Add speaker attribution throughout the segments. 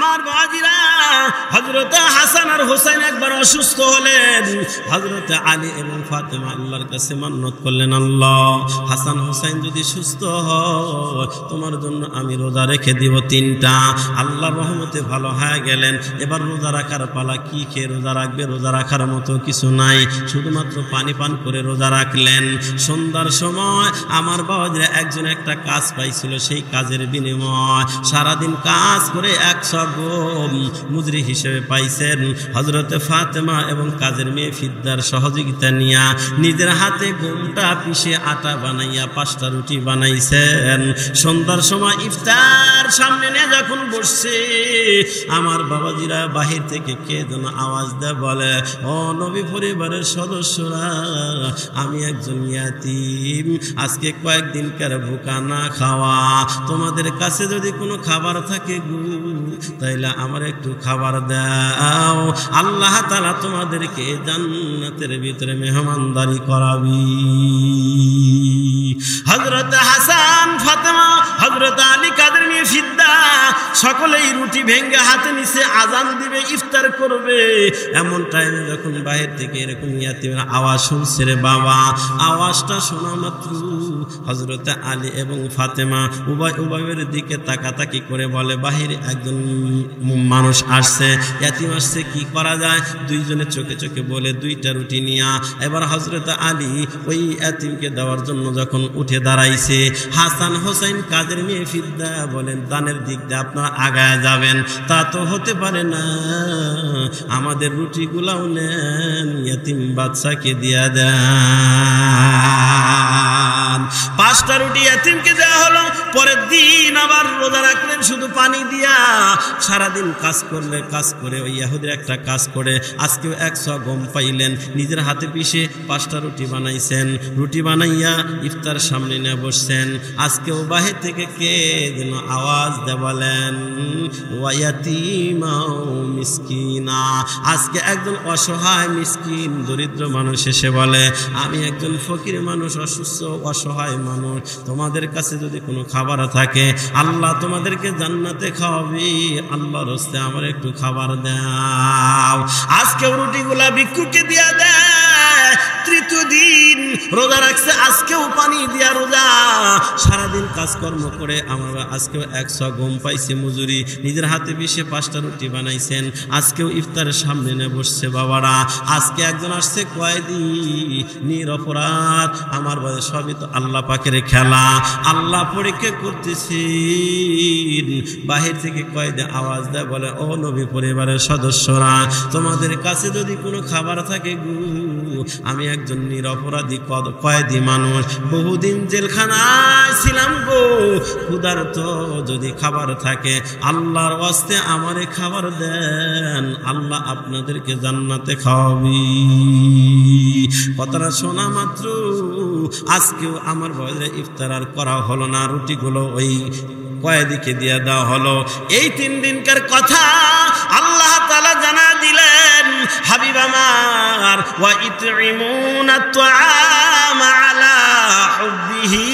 Speaker 1: আমার বাবাজিরা, হযরত হাসান আর হোসেন একবার অসুস্থ হলেন। হযরত আলী এবং ফাতেমা আল্লাহর কাছে মান্নত করলেন, আল্লাহ হাসান হোসেন যদি সুস্থ হয় তোমার জন্য আমি রোজা রেখে দিব 3টা। আল্লাহর রহমতে ভালো হয়ে গেলেন। এবার রোজা রাখার পালা। কি খেয়ে রোজা রাখবে? রোজা রাখার মতো কিছু নাই, শুধুমাত্র পানি পান করে রোজা রাখলেন। সন্ধ্যার সময় আমার বাবাজিরা একজন একটা কাজ পাইছিল, সেই কাজের বিনিময় সারাদিন কাজ করে 100 গম মুজরি হিসেবে পাইছেন। হযরতে ফাতেমা এবং কাজের মেয়ে ফিদ্দার সহযোগিতা নিয়া নিজের হাতে গমটা পিষে আটা বানাইয়া 5টা রুটি বানাইছেন। সন্ধ্যার সময় ইফতার সামনে নিয়ে যখন বসছে, আমার বাবাজিরা বাহির থেকে কে যেন আওয়াজ দেয়, বলে, ও নবী পরিবারের সদস্যরা, আমি একজন ইয়াতীম, আজকে কয়েকদিনকার ভুকা না খাওয়া, তোমাদের কাছে যদি কোনো খাবার থাকে গো তাইলে আমার একটু খাবার দাও, আল্লাহ তাআলা তোমাদেরকে জান্নাতের ভিতরে মেহমানদারি করাবি। হযরত হাসান, ফাতেমা, হযরত আলী, কাদের মেয়ে ফিদ্দা সকলেই রুটি ভেঙ্গে হাতে নিচে আজান দিবে, ইফতার করবে। এমন টাইমে যখন বাইরে থেকে এরকম ইয়াতীমের আওয়াজ শুনছে রে বাবা, আওয়াজটা শোনা মাত্র হযরত আলী এবং ফাতেমা উভয়ের দিকে তাকাতাকি করে বলে, বাহিরে একজন মানুষ আসছে, ইয়াতীম আসছে, কি করা যায়? দুইজনে চোখে চোখে বলে 2টা রুটি নিয়া। এবার হযরত আলী ওই ইয়াতীমকে দেওয়ার জন্য যখন উঠে দাঁড়াইছে, হাসান হোসেন কাজের মেয়ে ফিদ্দা বলেন, দানের দিক দিয়ে আপনারা আগায় যাবেন। তা তো হতে পারে না, আমাদের রুটিগুলাও নেন, ইয়াতীম বাচ্চাকে দিয়া দেন। 5টা রুটি ইয়াতীমকে দেওয়া হলো। পরের দিন আবার রোজা রাখলেন শুধু পানি দিয়া। সারাদিন কাজ করে ওই ইহুদির একটা কাজ করে আজকেও 100 গম পাইলেন, নিজের হাতে পিষে 5টা রুটি বানাইছেন। রুটি বানাইয়া ইফতার সামনে নিয়ে বসছেন। আজকেও বাহির থেকে কে যেন আওয়াজ দেয়, বলেন, ওয়ায়াতিমা মিসকিনা। আজকে একজন অসহায় মিসকিন দরিদ্র মানুষ এসে বলে, আমি একজন ফকির মানুষ, অসুস্থ অসহায় মানুষ, তোমাদের কাছে যদি কোনো খাবার থাকে আল্লাহ তোমাদেরকে জান্নাতে খাওয়াবে, আল্লাহর রাস্তায় আমার একটু খাবার দাও। আজকেও রুটিগুলা ভিক্ষুককে দিয়া দেয়। 3য় দিন রোজা রাখছে, আজকেও পানি দিয়া রোজা। সারাদিন কাজকর্ম করে আমার আজকেও 100 গম পাইছে মজুরি, নিজের হাতে পিষে 5টা রুটি বানাইছেন। আজকেও ইফতারের সামনে নিয়ে বসছে বাবারা। আজকে একজন আসছে কয়েদি, নিরপরাধ। আমার বাড়ি সবই তো আল্লাহ পাকের খেলা, আল্লাহ পরীক্ষা করতেছেন। বাহির থেকে কয়েদি আওয়াজ দেয়, বলে, ও নবী পরিবারের সদস্যরা, তোমাদের কাছে যদি কোনো খাবার থাকে গো, আমি একজন নিরপরাধী কয়েদি মানুষ, বহুদিন জেলখানায় ছিলাম গো, ক্ষুধার্ত, যদি খাবার থাকে আল্লাহর ওয়াস্তে আমারে খাবার দেন, আল্লাহ আপনাদেরকে জান্নাতে খাওয়াবি। কথাটা শোনা মাত্র আজকেও আমার বয়সে ইফতার আর করা হলো না, রুটিগুলো ওই কয়েদিকে দিয়ে দেওয়া হলো। এই 3 দিনকার কথা আল্লাহ তাআলা জানা দিলেন, হাবিব আমার, ওয়া ইতঈমুনা আত-তাআমা আলা হুব্বিহি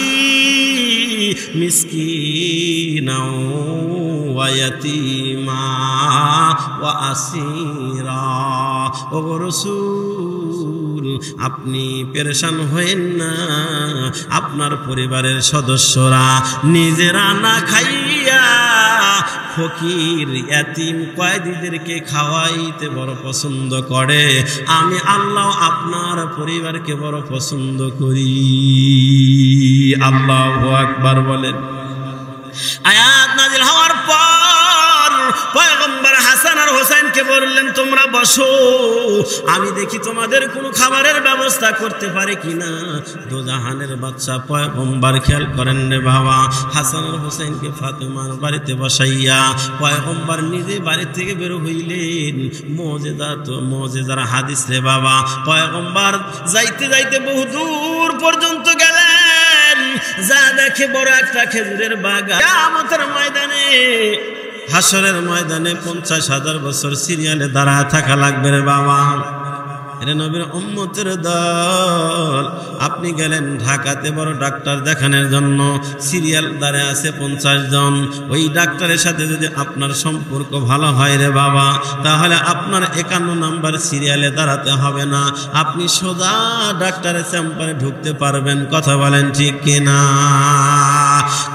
Speaker 1: মিসকিনা ওয়া ইয়াতীমা ওয়া আসীরা। ও রাসূল, আপনি পেরেশান হয়েন না, আপনার পরিবারের সদস্যরা নিজেরা না খাইয়া ফকির ইয়াতীম কয়েদিদেরকে খাওয়াইতে বড় পছন্দ করে, আমি আল্লাহ আপনার পরিবারকে বড় পছন্দ করি। আল্লাহু আকবার বলেন। আয়াত নাযিল হওয়ার পর পয়গম্বর হাসান আর হোসেনকে বললেন, তোমরা বসো, আমি দেখি তোমাদের কোনো খাবারের ব্যবস্থা করতে পারে কিনা। দোজাহানের বাদশা পয়গম্বর খেয়াল করেন রে বাবা, হাসান আর হোসেনকে ফাতেমার বাড়িতে বসাইয়া পয়গম্বর নিজে বাড়ি থেকে বের হইলেন। মুজিজার হাদিস রে বাবা, পয়গম্বর যাইতে যাইতে বহু দূর পর্যন্ত গেলেন, যা দেখে বড় একটা খেজুরের বাগান। কিয়ামতের ময়দানে, হাসরের ময়দানে 50,000 বছর সিরিয়ালে দাঁড়ায় থাকা লাগবে রে বাবা। এরে নবীর উম্মতের দল, আপনি গেলেন ঢাকাতে বড় ডাক্তার দেখানোর জন্য, সিরিয়াল দাঁড়ে আছে 50 জন। ওই ডাক্তারের সাথে যদি আপনার সম্পর্ক ভালো হয় রে বাবা, তাহলে আপনার 51 নাম্বার সিরিয়ালে দাঁড়াতে হবে না, আপনি সোজা ডাক্তারের চেম্বারে ঢুকতে পারবেন। কথা বলেন ঠিক কিনা?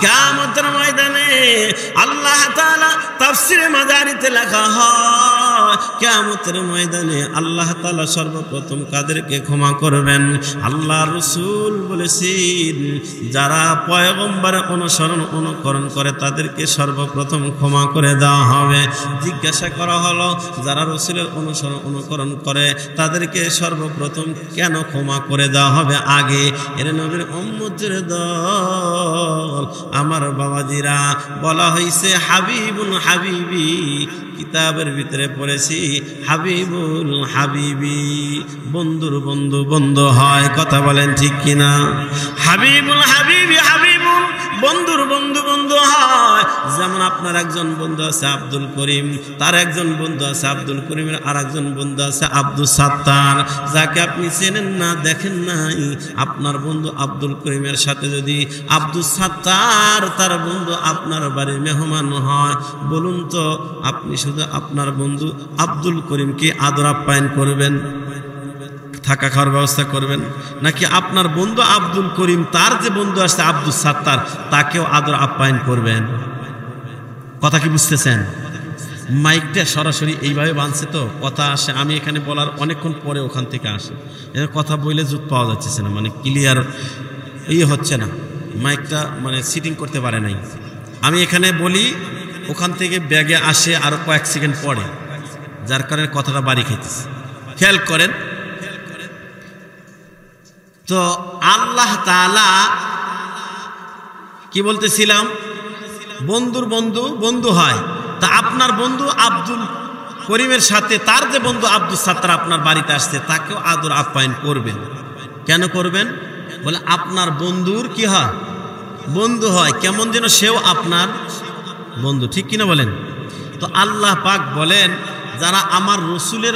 Speaker 1: কিয়ামতের ময়দানে আল্লাহ তাআলা তাফসীরে মাদারিতে লেখা হয়, কিয়ামতের ময়দানে আল্লাহ তাআলা সর্বপ্রথম কাদেরকে ক্ষমা করবেন? আল্লাহ রাসূল বলেছেন, যারা পয়গম্বরের অনুকরণ করে তাদেরকে সর্বপ্রথম ক্ষমা করে দেওয়া হবে। জিজ্ঞাসা করা হলো, যারা রাসূলের অনুকরণ করে তাদেরকে সর্বপ্রথম কেন ক্ষমা করে দেওয়া হবে আগে? এর নবীর উম্মতের দল, আমার বাবাজিরা, বলা হয়েছে হাবিবুল হাবিবি, কিতাবের ভিতরে পড়েছি হাবিবুল হাবিবি, বন্ধুর বন্ধু বন্ধু হয়। কথা বলেন ঠিক কিনা? হাবিবুল হাবিবি, হাবিবুল বন্ধুর বন্ধু বন্ধু হয়। যেমন আপনার একজন বন্ধু আছে আব্দুল করিম, তার একজন বন্ধু আছে আব্দুল করিমের আর একজন বন্ধু আছে আব্দুল সাত্তার, যাকে আপনি চেনেন না, দেখেন নাই। আপনার বন্ধু আব্দুল করিমের সাথে যদি আব্দুল সাত্তার তার বন্ধু আপনার বাড়ির মেহমান হয়, বলুন তো আপনি শুধু আপনার বন্ধু আব্দুল করিমকে আদর আপ্যায়ন করবেন, থাকা খাওয়ার ব্যবস্থা করবেন, নাকি আপনার বন্ধু আব্দুল করিম তার যে বন্ধু আসছে আব্দুল সাত্তার তাকেও আদর আপ্যায়ন করবেন? কথা কি বুঝতেছেন? মাইকটা সরাসরি এইভাবে বাঁধছে তো কথা আসে, আমি এখানে বলার অনেকক্ষণ পরে ওখান থেকে আসে, এর কথা বললে জুত পাওয়া যাচ্ছে না, মানে ক্লিয়ার হচ্ছে না, মাইকটা মানে সিটিং করতে পারে নাই। আমি এখানে বলি, ওখান থেকে ব্যাগে আসে আরো কয়েক সেকেন্ড পরে, যার কারণে কথাটা বাড়ি খেতেছে। খেয়াল করেন তো, আল্লাহ তাআলা কি বলতেছিলাম? বন্ধুর বন্ধু বন্ধু হয়। তা আপনার বন্ধু আব্দুল করিমের সাথে তার যে বন্ধু আব্দুল সাত্তার আপনার বাড়িতে আসছে তাকেও আদর আপ্যায়ন করবেন। কেন করবেন? বলে আপনার বন্ধুর কি হয়? বন্ধু হয়, কেমন যেন সেও আপনার বন্ধু। ঠিক কিনা বলেন? তো আল্লাহ পাক বলেন, যারা আমার রসুলের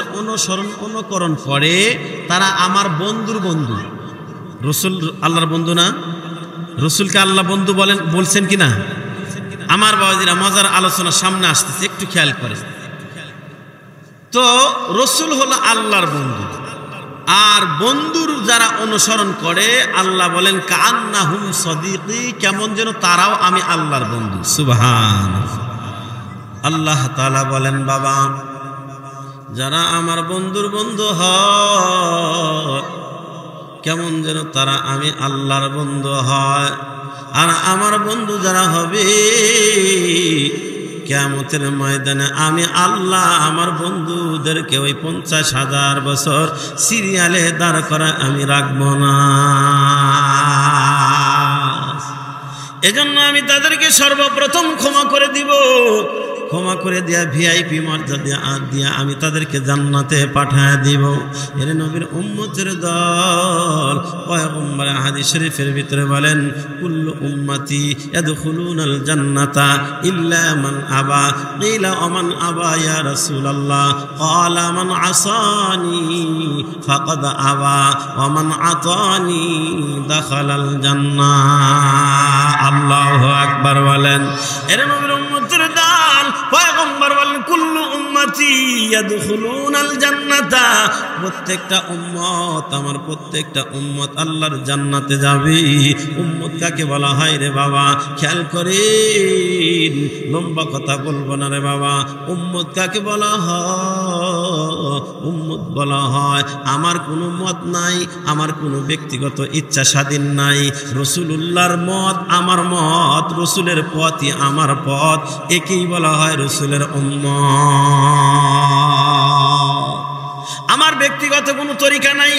Speaker 1: অনুকরণ করে তারা আমার বন্ধুর বন্ধু। রসুল আল্লাহর বন্ধু না? রসুলকে আল্লাহ বন্ধু বলছেন কিনা? আমার বাবাজিরা, মজার আলোচনা সামনে আসতেছে, একটু খেয়াল করে। তো রসুল হলো আল্লাহর বন্ধু, আর বন্ধুর যারা অনুসরণ করে আল্লাহ বলেন কান্নাহুম সাদিকি, কেমন যেন তারাও আমি আল্লাহর বন্ধু। সুবহানাল্লাহ। আল্লাহ তাআলা বলেন, বাবা যারা আমার বন্ধুর বন্ধু হয় কেমন যেন তারা আমি আল্লাহর বন্ধু হয়। আর আমার বন্ধু যারা হবে কিয়ামতের ময়দানে আমি আল্লাহ আমার বন্ধুদেরকে ওই 50,000 বছর সিরিয়ালে দাঁড় করা আমি রাখবো না। এজন্য আমি তাদেরকে সর্বপ্রথম ক্ষমা করে দিব, ক্ষমা করে দেয়া ভিআইপি মর্যাদা দিয়া আমি তাদেরকে জান্নাতে পাঠায় দিব। এর নবীর উম্মতের দল, পয়গম্বর হাদিস শরীফের ভিতরে বলেন, কুল্লু উম্মতি ইয়াদখুলুনাল জান্নাতা ইল্লা মান আবা। কিলা ওমান আবা ইয়া রাসূলুল্লাহ? ক্বালা মান আসানি ফাকাদ আবা ওয়া মান আতানি দাখালাল জান্নাহ। আল্লাহু আকবার বলেন। এর নবীর উম্মতের দল, পয়গম্বর বলেন কুল্লু উম্মতি ইয়াদখুলুনাল জান্নাতা, প্রত্যেকটা উম্মত, আমার প্রত্যেকটা উম্মত আল্লাহর জান্নাতে যাবে। উম্মত কাকে বলা হয় রে বাবা? খেয়াল করেন, লম্বা কথা বলবো না রে বাবা। উম্মত কাকে বলা হয়? উম্মত বলা হয় আমার কোনো মত নাই, আমার কোনো ব্যক্তিগত ইচ্ছা স্বাধীন নাই, রাসূলুল্লাহর মত আমার মত, রাসূলের পথই আমার পথ, একেই বলা হয় রাসূলের উম্মত। আমার ব্যক্তিগত কোনো তরিকা নাই,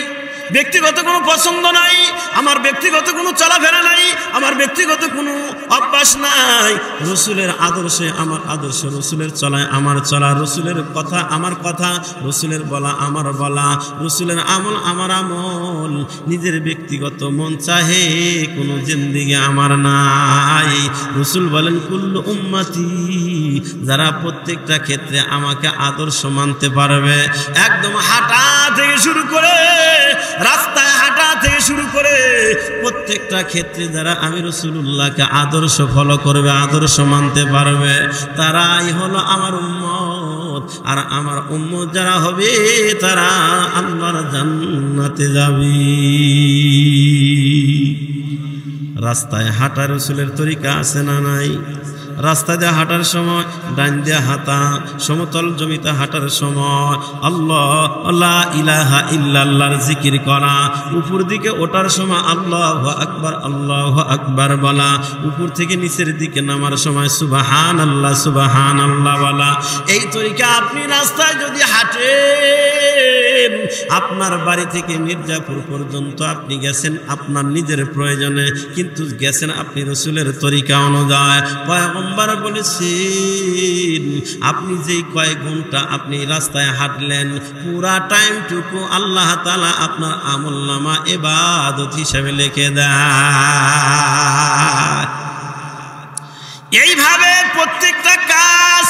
Speaker 1: ব্যক্তিগত কোনো পছন্দ নাই, আমার ব্যক্তিগত কোনো চলাফেরা নাই, আমার ব্যক্তিগত কোনো অভ্যাস নাই। রসুলের আদর্শে আমার আদর্শ, রসুলের চলায় আমার চলা, রসুলের কথা আমার কথা, রসুলের বলা আমার বলা, রসুলের আমল আমার আমল। নিজের ব্যক্তিগত মন চাহে কোনো জিন্দিগি আমার নাই। রসুল বলেন কুল্লু উম্মতি, যারা প্রত্যেকটা ক্ষেত্রে আমাকে আদর্শ মানতে পারবে, একদম হাঁটা থেকে শুরু করে, রাস্তায় হাঁটা থেকে শুরু করে প্রত্যেকটা ক্ষেত্রে যারা আমি রাসূলুল্লাহকে আদর্শ ফলো করবে, আদর্শ মানতে পারবে, তারাই হলো আমার উম্মত। আর আমার উম্মত যারা হবে তারা আল্লাহর জান্নাতে যাবে। রাস্তায় হাঁটা রাসূলের তরিকা আছে না নাই? রাস্তা দিয়ে হাঁটার সময় ডান দিয়ে হাঁটা, সমতল জমিতে হাঁটার সময় আল্লাহ লা ইলাহা ইল্লাল্লাহর জিকির করা, উপর দিকে ওঠার সময় আল্লাহু আকবার আল্লাহু আকবার বলা, উপর থেকে নিচের দিকে নামার সময় সুবহানাল্লাহ সুবহানাল্লাহ বলা। এই তরিকা আপনি রাস্তায় যদি হাঁটেন, আপনার বাড়ি থেকে মির্জাপুর পর্যন্ত আপনি গেছেন আপনার নিজের প্রয়োজনে, কিন্তু গেছেন আপনি রাসূলের তরিকা অনুযায়ী। পয়গম্বর বলেছেন আপনি যেই কয়েক ঘন্টা আপনি রাস্তায় হাঁটলেন, পুরা টাইমটুকু আল্লাহ তাআলা আপনার আমলনামা ইবাদত হিসেবে লিখে দেয়। এইভাবে প্রত্যেকটা কাজ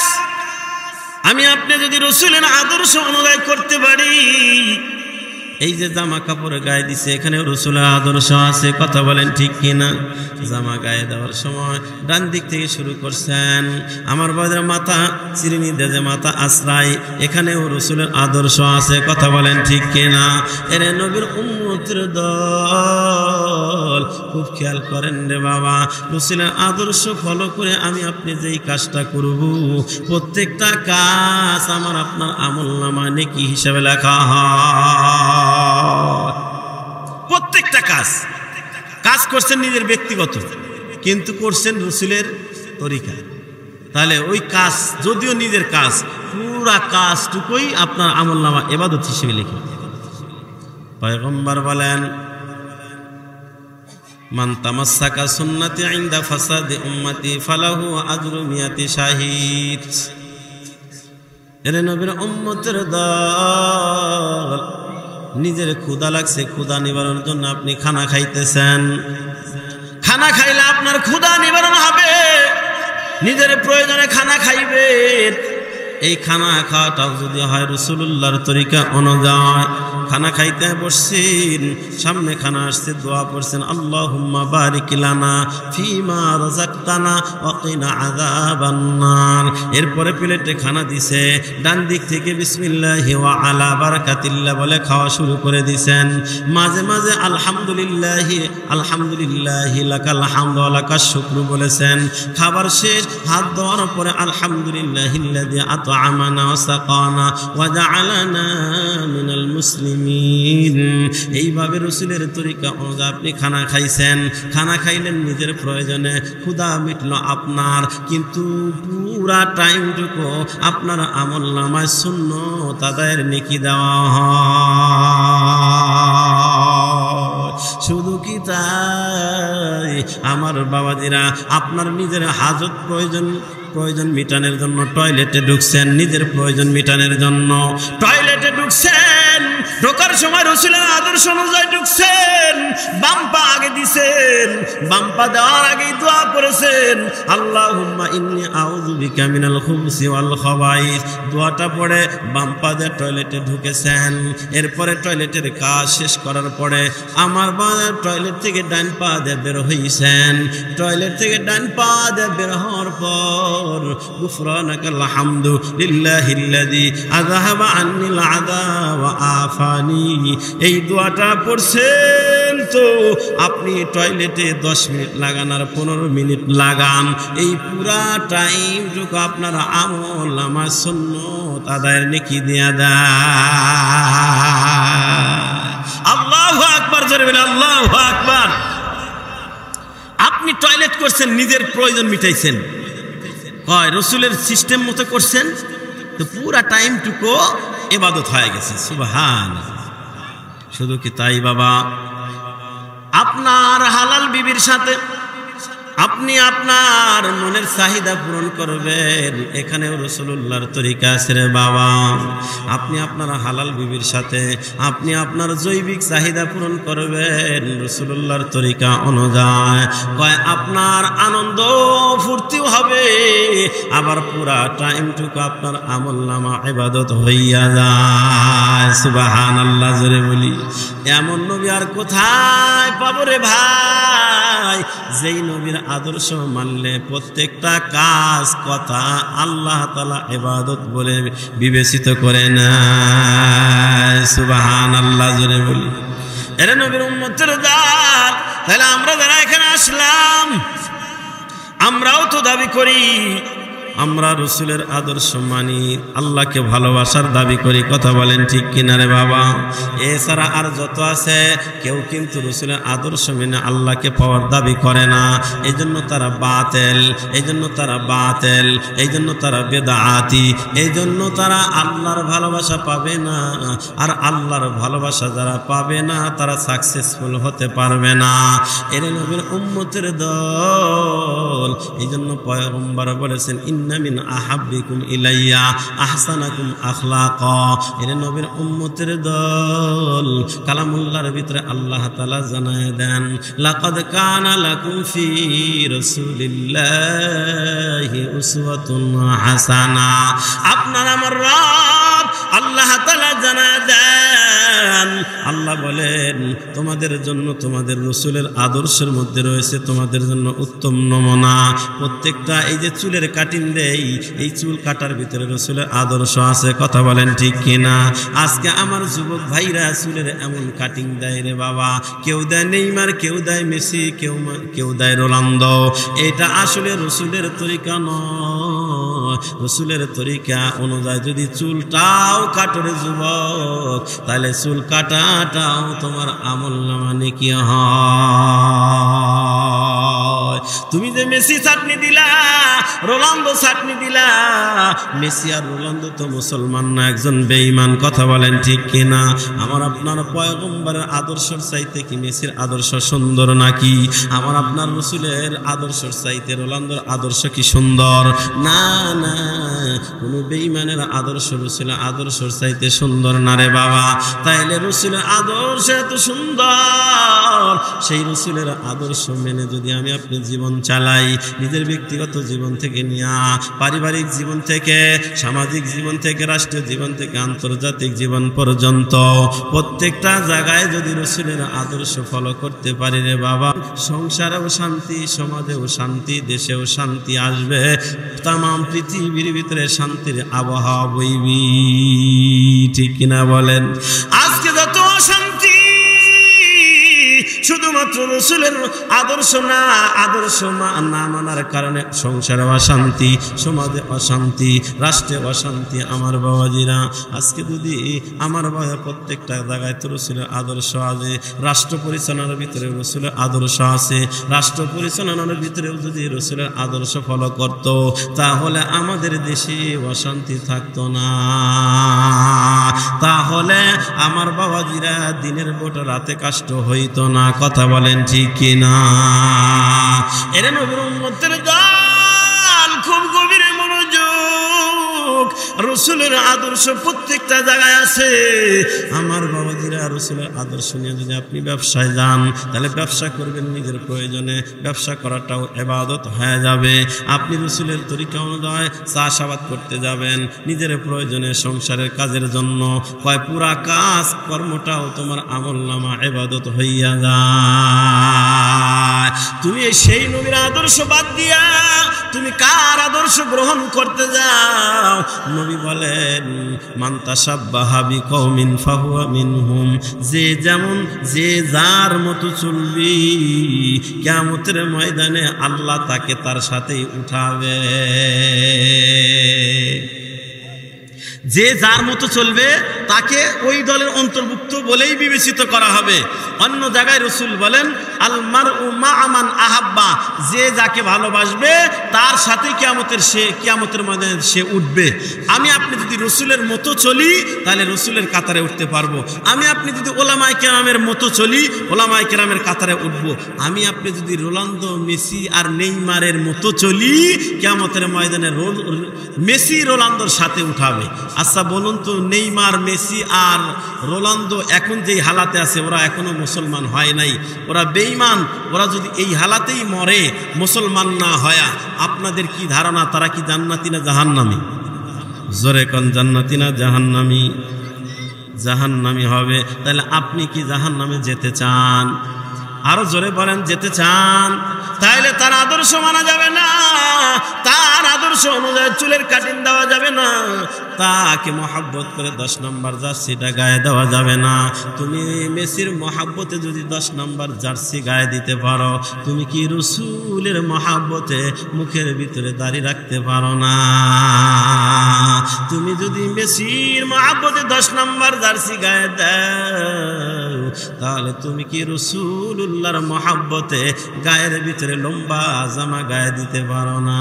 Speaker 1: আমি আপনি যদি রাসূলের আদর্শ অনুযায়ী করতে পারি, এই যে জামা কাপড় গায়ে দিছে এখানেও রাসূলের আদর্শ আছে, কথা বলেন ঠিক কিনা? জামা গায়ে দেওয়ার সময় ডান দিক থেকে শুরু করছেন, আমার বাবার মাথা চিরুনি দিয়ে যে মাথা আশ্রাই, এখানেও রাসূলের আদর্শ আছে, কথা বলেন ঠিক কিনা? এর নবীর উম্মতের দল, খুব খেয়াল করেন রে বাবা, রাসূলের আদর্শ ফলো করে আমি আপনি যেই কাজটা করব, প্রত্যেকটা কাজ আমার আপনার আমলনামায় নেকি হিসাবে লেখা হয়। প্রত্যেকটা কাজ করছেন নিজের ব্যক্তিগত, কিন্তু করছেন রাসূলের তরিকা। তাহলে ওই কাজ যদিও নিজের কাজ, পুরা কাজটুকুই আপনার আমলনামা ইবাদত হিসেবে লিখে। পয়গম্বর বলেন মান তামাসসাকা সুন্নতি ইনদা ফাসাদি উম্মতি ফালাহু আজরু মিয়াতি শাহিদ। এর নবীর উম্মতের দল, নিজের ক্ষুধা লাগছে, ক্ষুধা নিবারণের জন্য আপনি খানা খাইতেছেন, খানা খাইলে আপনার ক্ষুধা নিবারণ হবে, নিজের প্রয়োজনে খানা খাইবেন। এই খানা খাওয়াটাও যদি হয় রাসূলুল্লাহর তরিকা অনুযায়ী, খানা খাইতে বসছেন, সামনে খানা আসছে, দোয়া পড়ছেন আল্লাহুম্মা বারিক লানা ফিমা রাযাকতানা ওয়া কিনা আযাবান নার। এরপরে প্লেটে খানা দিছে, ডান দিক থেকে বিসমিল্লাহি ওয়া আলা বারাকাতিল্লাহ বলে খাওয়া শুরু করে দিছেন, মাঝে মাঝে আলহামদুলিল্লাহি আলহামদুলিল্লাহি লাকাল হামদু ওয়া লাকাশ শুকরু বলেছেন। খাবার শেষ, হাত ধোয়ার পরে আলহামদুলিল্লাহিল্লাযী আত'আমানা ওয়া সাকানা ওয়া জা'আলানা মিনাল মুসলিমিন। এইভাবে রাসূলের তরিকা অনুযায়ী আপনি খানা খাইছেন, খানা খাইলেন নিজের প্রয়োজনে, ক্ষুধা মিটলো আপনার, কিন্তু পুরা টাইমটুকু আপনার আমলনামায় সুন্নাত আদায়ের নেকি দেওয়া হয়। শুধু কি তাই আমার বাবাজিরা, আপনার নিজের হাজত প্রয়োজন মিটানোর জন্য টয়লেটে ঢুকছেন, নিজের প্রয়োজন মিটানোর জন্য টয়লেটে ঢুকছেন, ঢোকার সময় রাসূলের আদর্শ অনুযায়ী ঢুকছেন, বাম পা আগে দিছেন, বাম পা দেওয়ার আগেই দোয়া করেছেন আল্লাহুম্মা ইন্নী আউযু বিকা মিনাল খুবুসি ওয়াল খাবাইস। দোয়াটা পড়ে বাম পা দিয়ে টয়লেটে ঢুকেছেন। এরপরে টয়লেটের কাজ শেষ করার পরে আমার বাবার টয়লেট থেকে ডান পা দিয়ে বের হইছেন, টয়লেট থেকে ডান পা দিয়ে বের হওয়ার পর গুফরানাকাল হামদু লিল্লাহিল্লাযী আযহাবা আন্নিল আযা ওয়া আফানি, এই দোয়াটা পড়ছেন। তো আপনি টয়লেটে 10 মিনিট লাগান আর 15 মিনিট লাগান, এই পুরা টাইমটুকু আপনার আমল আমার সুন্নাত আদায়ের নেকি দিয়া দেয়। আল্লাহু আকবার, জোরে বলেন আল্লাহু আকবার। আপনি টয়লেট করছেন, নিজের প্রয়োজন মিটাইছেন, কয় রাসূলের সিস্টেম মতো করছেন, তো পুরা টাইমটুকু ইবাদত হয়ে গেছে। সুবহানাল্লাহ। শুধু কি তাই বাবা, আপনার হালাল বিবির সাথে আপনি আপনার মনের চাহিদা পূরণ করবেন, এখানেও রাসূলুল্লাহর তরিকা আছে রে বাবা। আপনি আপনার হালাল বিবির সাথে আপনি আপনার জৈবিক চাহিদা পূরণ করবেন রাসূলুল্লাহর তরিকা অনুযায়ী। কয় আপনার আনন্দ ফুর্তিও হবে, আবার পুরা টাইমটুকু আপনার আমলনামা ইবাদত হইয়া যায়। সুবহানাল্লাহ, জোরে বলি। এমন নবী আর কোথায় পাবো রে ভাই, যেই নবীর আদর্শ মানলে প্রত্যেকটা কাজ কথা আল্লাহ তাআলা ইবাদত বলে বিবেচিত করে না। সুবহানাল্লাহ, জোরে বলি। এর নবীর উম্মতের দল। তাহলে আমরা যারা এখানে আসলাম, আমরাও তো দাবি করি আমরা রসুলের আদর্শ মানি, আল্লাহকে ভালোবাসার দাবি করি। কথা বলেন ঠিক কিনা রে বাবা? এছাড়া আর যত আছে কেউ কিন্তু রসুলের আদর্শ মেনে আল্লাহকে পাওয়ার দাবি করে না। এই জন্য তারা বাতেল, এই জন্য তারা বাতেল, এই জন্য তারা বেদাতি, এই জন্য তারা আল্লাহর ভালোবাসা পাবে না। আর আল্লাহর ভালোবাসা যারা পাবে না তারা সাকসেসফুল হতে পারবে না। এর নবীর উম্মতের দল। এই জন্য পয়গম্বর বলেছেন, ইন্না মিন আহাব্বিকুম ইলাইয়া আহসানাকুম আখলাকা। এর নবীর উম্মতের দল। কালামুল্লাহর ভিতরে আল্লাহ তাআলা জানায় দেন, লাকাদ কানা লাকুম ফি রাসূলিল্লাহি উসওয়াতুন হাসানা। আপনার আমার রব আল্লাহ তাআলা জানায় দেন, আল্লাহ বলেন তোমাদের জন্য তোমাদের রসুলের আদর্শের মধ্যে রয়েছে তোমাদের জন্য উত্তম নমুনা। প্রত্যেকটা এই যে চুলের কাটিং দেই, এই চুল কাটার ভিতরে রসুলের আদর্শ আছে। কথা বলেন ঠিক কিনা? আজকে আমার যুবক ভাইরা চুলের এমন কাটিং দেয় রে বাবা, কেউ দেয় নেইমার, কেউ দেয় মেসি, কেউ দেয় রোনালদো। এটা আসলে রসুলের তরিকা নয়। রসুলের তরিকা অনুযায়ী যদি চুলটাও কাটরে যুবক, তাহলে চুল কাটাটাও তোমার আমলনামা নেকি হয়। তুমি যে মেসি চাটনি দিলা, রোনালদো চাটনি দিলা, মেসি আর রোনালদো তো মুসলমান না, একজন বেঈমান। কথা বলেন ঠিক কিনা? আমার আপনার পয়গম্বরের আদর্শের চাইতে কি মেসির আদর্শ সুন্দর নাকি? আমার আপনার রসুলের আদর্শের চাইতে রোনালদোর আদর্শ কি সুন্দর? না না, কোন বেঈমানের আদর্শ রসুলের আদর্শের চাইতে সুন্দর না রে বাবা। তাইলে রসুলের আদর্শ এত সুন্দর, সেই রসুলের আদর্শ মেনে যদি আমি আপনি জীবন চালাই, নিজের ব্যক্তিগত জীবন থেকে নিয়া পারিবারিক জীবন থেকে সামাজিক জীবন থেকে রাষ্ট্রীয় জীবন থেকে আন্তর্জাতিক জীবন পর্যন্ত প্রত্যেকটা জায়গায় যদি রসুলের আদর্শ ফলো করতে পারি রে বাবা, সংসারেও শান্তি, সমাজেও শান্তি, দেশেও শান্তি আসবে, তাম পৃথিবীর ভিতরে শান্তির আবহাওয়া বইবি। ঠিক কিনা বলেন? আজকে যত অশান্তি শুধুমাত্র রসুলের আদর্শ না, আদর্শ না মানার কারণে সংসারে অশান্তি, সমাজে অশান্তি, রাষ্ট্রে অশান্তি। আমার বাবাজিরা, আজকে যদি আমার বাবা প্রত্যেকটা জায়গায় তো রসুলের আদর্শ আছে, রাষ্ট্র পরিচালনার ভিতরে রসুলের আদর্শ আছে, রাষ্ট্র পরিচালনার ভিতরেও যদি রসুলের আদর্শ ফলো করত, তাহলে আমাদের দেশে অশান্তি থাকতো না। তাহলে আমার বাবাজিরা দিনের বোট রাতে কষ্ট হইতো না। কথা বলেন ঠিক কিনা? এর নবীর উম্মতের দল, খুব গভীরে মনোযোগ। রসুলের আদর্শ প্রত্যেকটা জায়গায় আছে। আমার বাবাজিরা, রসুলের আদর্শ নিয়ে যদি আপনি ব্যবসায় যান, তাহলে ব্যবসা করবেন নিজের প্রয়োজনে, ব্যবসা করাটাও ইবাদত হয়ে যাবে। আপনি রসুলের তরিকা অনুযায়ী চাষাবাদ করতে যাবেন নিজের প্রয়োজনে, সংসারের কাজের জন্য, কয় পুরা কাজ কর্মটাও তোমার আমলনামা ইবাদত হইয়া যায়। তুমি সেই নবীর আদর্শ বাদ দিয়া তুমি কার আদর্শ গ্রহণ করতে যাও? নবী বলেন, মান তাশাব্বাহা বিকওমিন ফাহুয়া মিনহুম। যে যেমন যে যার মতো চলবি, কিয়ামতের ময়দানে আল্লাহ তাকে তার সাথেই উঠাবে। যে যার মতো চলবে তাকে ওই দলের অন্তর্ভুক্ত বলেই বিবেচিত করা হবে। অন্য জায়গায় রাসূল বলেন আল মারউ মা মান আহাব্বা, যে যাকে ভালোবাসবে তার সাথে কিয়ামতের ময়দানে সে উঠবে। আমি আপনি যদি রাসূলের মতো চলি তাহলে রাসূলের কাতারে উঠতে পারবো। আমি আপনি যদি ওলামায়ে কেরামের মতো চলি ওলামায়ে কেরামের কাতারে উঠব। আমি আপনি যদি রোনালদো, মেসি আর নেইমারের মতো চলি কিয়ামতের ময়দানে মেসি রোনালদোর সাথে উঠাবে। আচ্ছা বলুন তো, নেইমার, মেসি আর রোনালদো এখন যেই হালাতে আছে ওরা এখনো মুসলমান হয় নাই, ওরা বেঈমান। ওরা যদি এই হালাতেই মরে মুসলমান না হয়, আপনাদের কি ধারণা তারা কি জান্নাতি না জাহান্নামী? জোরে কোন, জান্নাতি না জাহান্নামী? জাহান্নামী হবে। তাহলে আপনি কি জাহান্নামে যেতে চান? আরো জোরে বলেন, যেতে চান? তাইলে তার আদর্শ মানা যাবে না, তার আদর্শ অনুযায়ী চুলের কাটিং দেওয়া যাবে না, তাকে মহাব্বত করে 10 নম্বর জার্সিটা গায়ে দেওয়া যাবে না। তুমি মেসির মহাব্বতে যদি 10 নম্বর জার্সি গায়ে দিতে পারো, তুমি কি রাসূলের মহাব্বতে মুখের ভিতরে দাড়ি রাখতে পারো না? তুমি যদি মেসির মহাব্বতে 10 নম্বর জার্সি গায়ে দাও, তাহলে তুমি কি রাসূলুল্লাহর মহাব্বতে গায়ের ভিতরে লম্বা জামা গায়ে দিতে পারো না?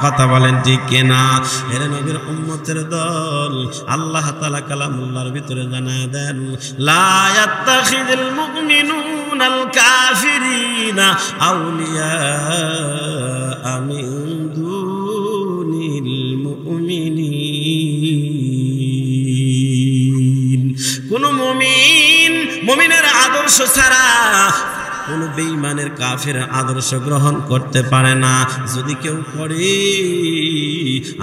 Speaker 1: কথা বলেন ঠিক কিনা? এর নবীর উম্মতের দল আল্লাহ তাআলা কালামুল্লাহর ভিতরে জানায় দেন, লা ইয়াত্তাখিযুল মুমিনুনাল কাফিরিনা আউলিয়া মিন দুনিল মুমিনিন। কোন মুমিনের আদর্শ ছাড়া কোন বেঈমানের কাফের আদর্শ গ্রহণ করতে পারে না। যদি কেউ করে,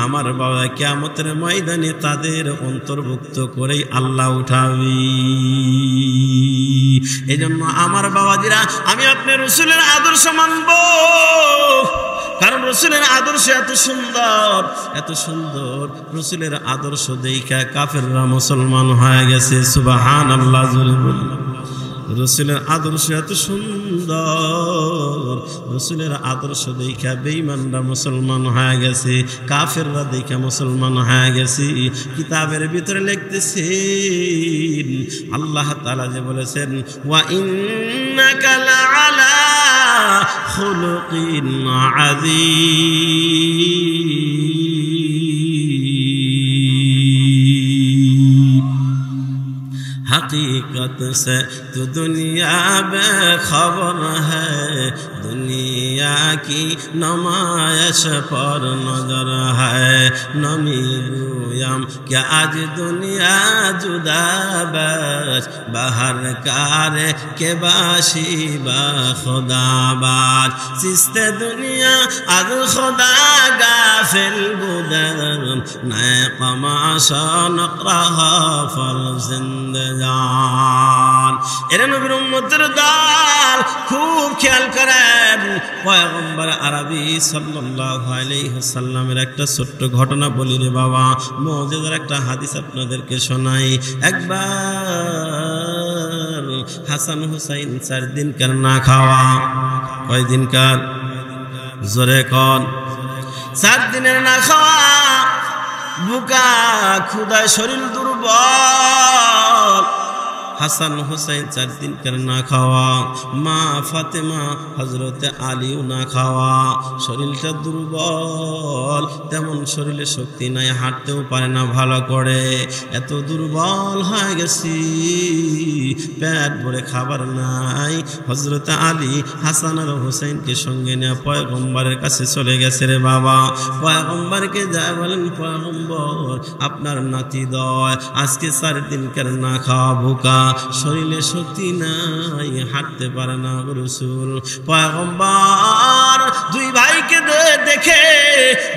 Speaker 1: আমার বাবা কিয়ামতের ময়দানে তাদের অন্তর্ভুক্ত করেই আল্লাহ উঠাবে। এই জন্য আমার বাবাজিরা, আমি আপনার রাসূলের আদর্শ মানব, কারণ রাসূলের আদর্শ এত সুন্দর, এত সুন্দর। রাসূলের আদর্শ দেখা কাফেররা মুসলমান হয়ে গেছে। সুবহানাল্লাহ, জোরে বলুন। রাসূলের আদর্শ এত সুন্দর, রাসূলের আদর্শ দেখা বেঈমানরা মুসলমান হয়ে গেছে, কাফেররা দেখা মুসলমান হয়ে গেছে। কিতাবের ভিতরে লিখতেছেন আল্লাহ তাআলা যে বলেছেন, ওয়া ইন্নাকা লাআলা খুলুকিন আযীম। हकीकत से तो दुनिया बेखबर है, दुनिया की नुमाइश पर नजर है। नमी गुयम क्या आज दुनिया जुदा बस, बाहर कार के बाशी बा खुदा बार। सिस्ते दुनिया आज खुदा गाफिल बुदर, नए कमाशा नकरहा फर जिंदगी। এরা নবীর উম্মতের দল, খুব খেয়াল করেন। পয়গম্বর আরবি সাল্লাল্লাহু আলাইহি ওয়াসাল্লামের একটা ছোট্ট ঘটনা বলি রে বাবা, মুজিজার একটা হাদিস আপনাদেরকে শোনাই। একবার হাসান হুসাইন 4 দিনকার না খাওয়া। কয় দিনকার? জোরে কোন। 4 দিনের না খাওয়া, বুকা ক্ষুধায় শরীর দুর্বল। হাসান হুসাইন 4 দিনকার না খাওয়া, মা ফাতেমা হযরতে আলীও না খাওয়া। শরীরটা দুর্বল, তেমন শরীরে শক্তি নাই, হাঁটতেও পারে না ভালো করে, এত দুর্বল হয়ে গেছি, পেট ভরে খাবার নাই। হযরতে আলী হাসান আর হুসাইনকে সঙ্গে নিয়ে পয়গম্বরের কাছে চলে গেছে রে বাবা। পয়গম্বরকে যা বলেন, পয়গম্বর আপনার নাতিদয় আজকে 4 দিনকার না খাওয়া, ভুকা, শরীরে শক্তি নাই, হাঁটতে পারে না রাসূল। পয়গম্বর 2 ভাইকে দেখে,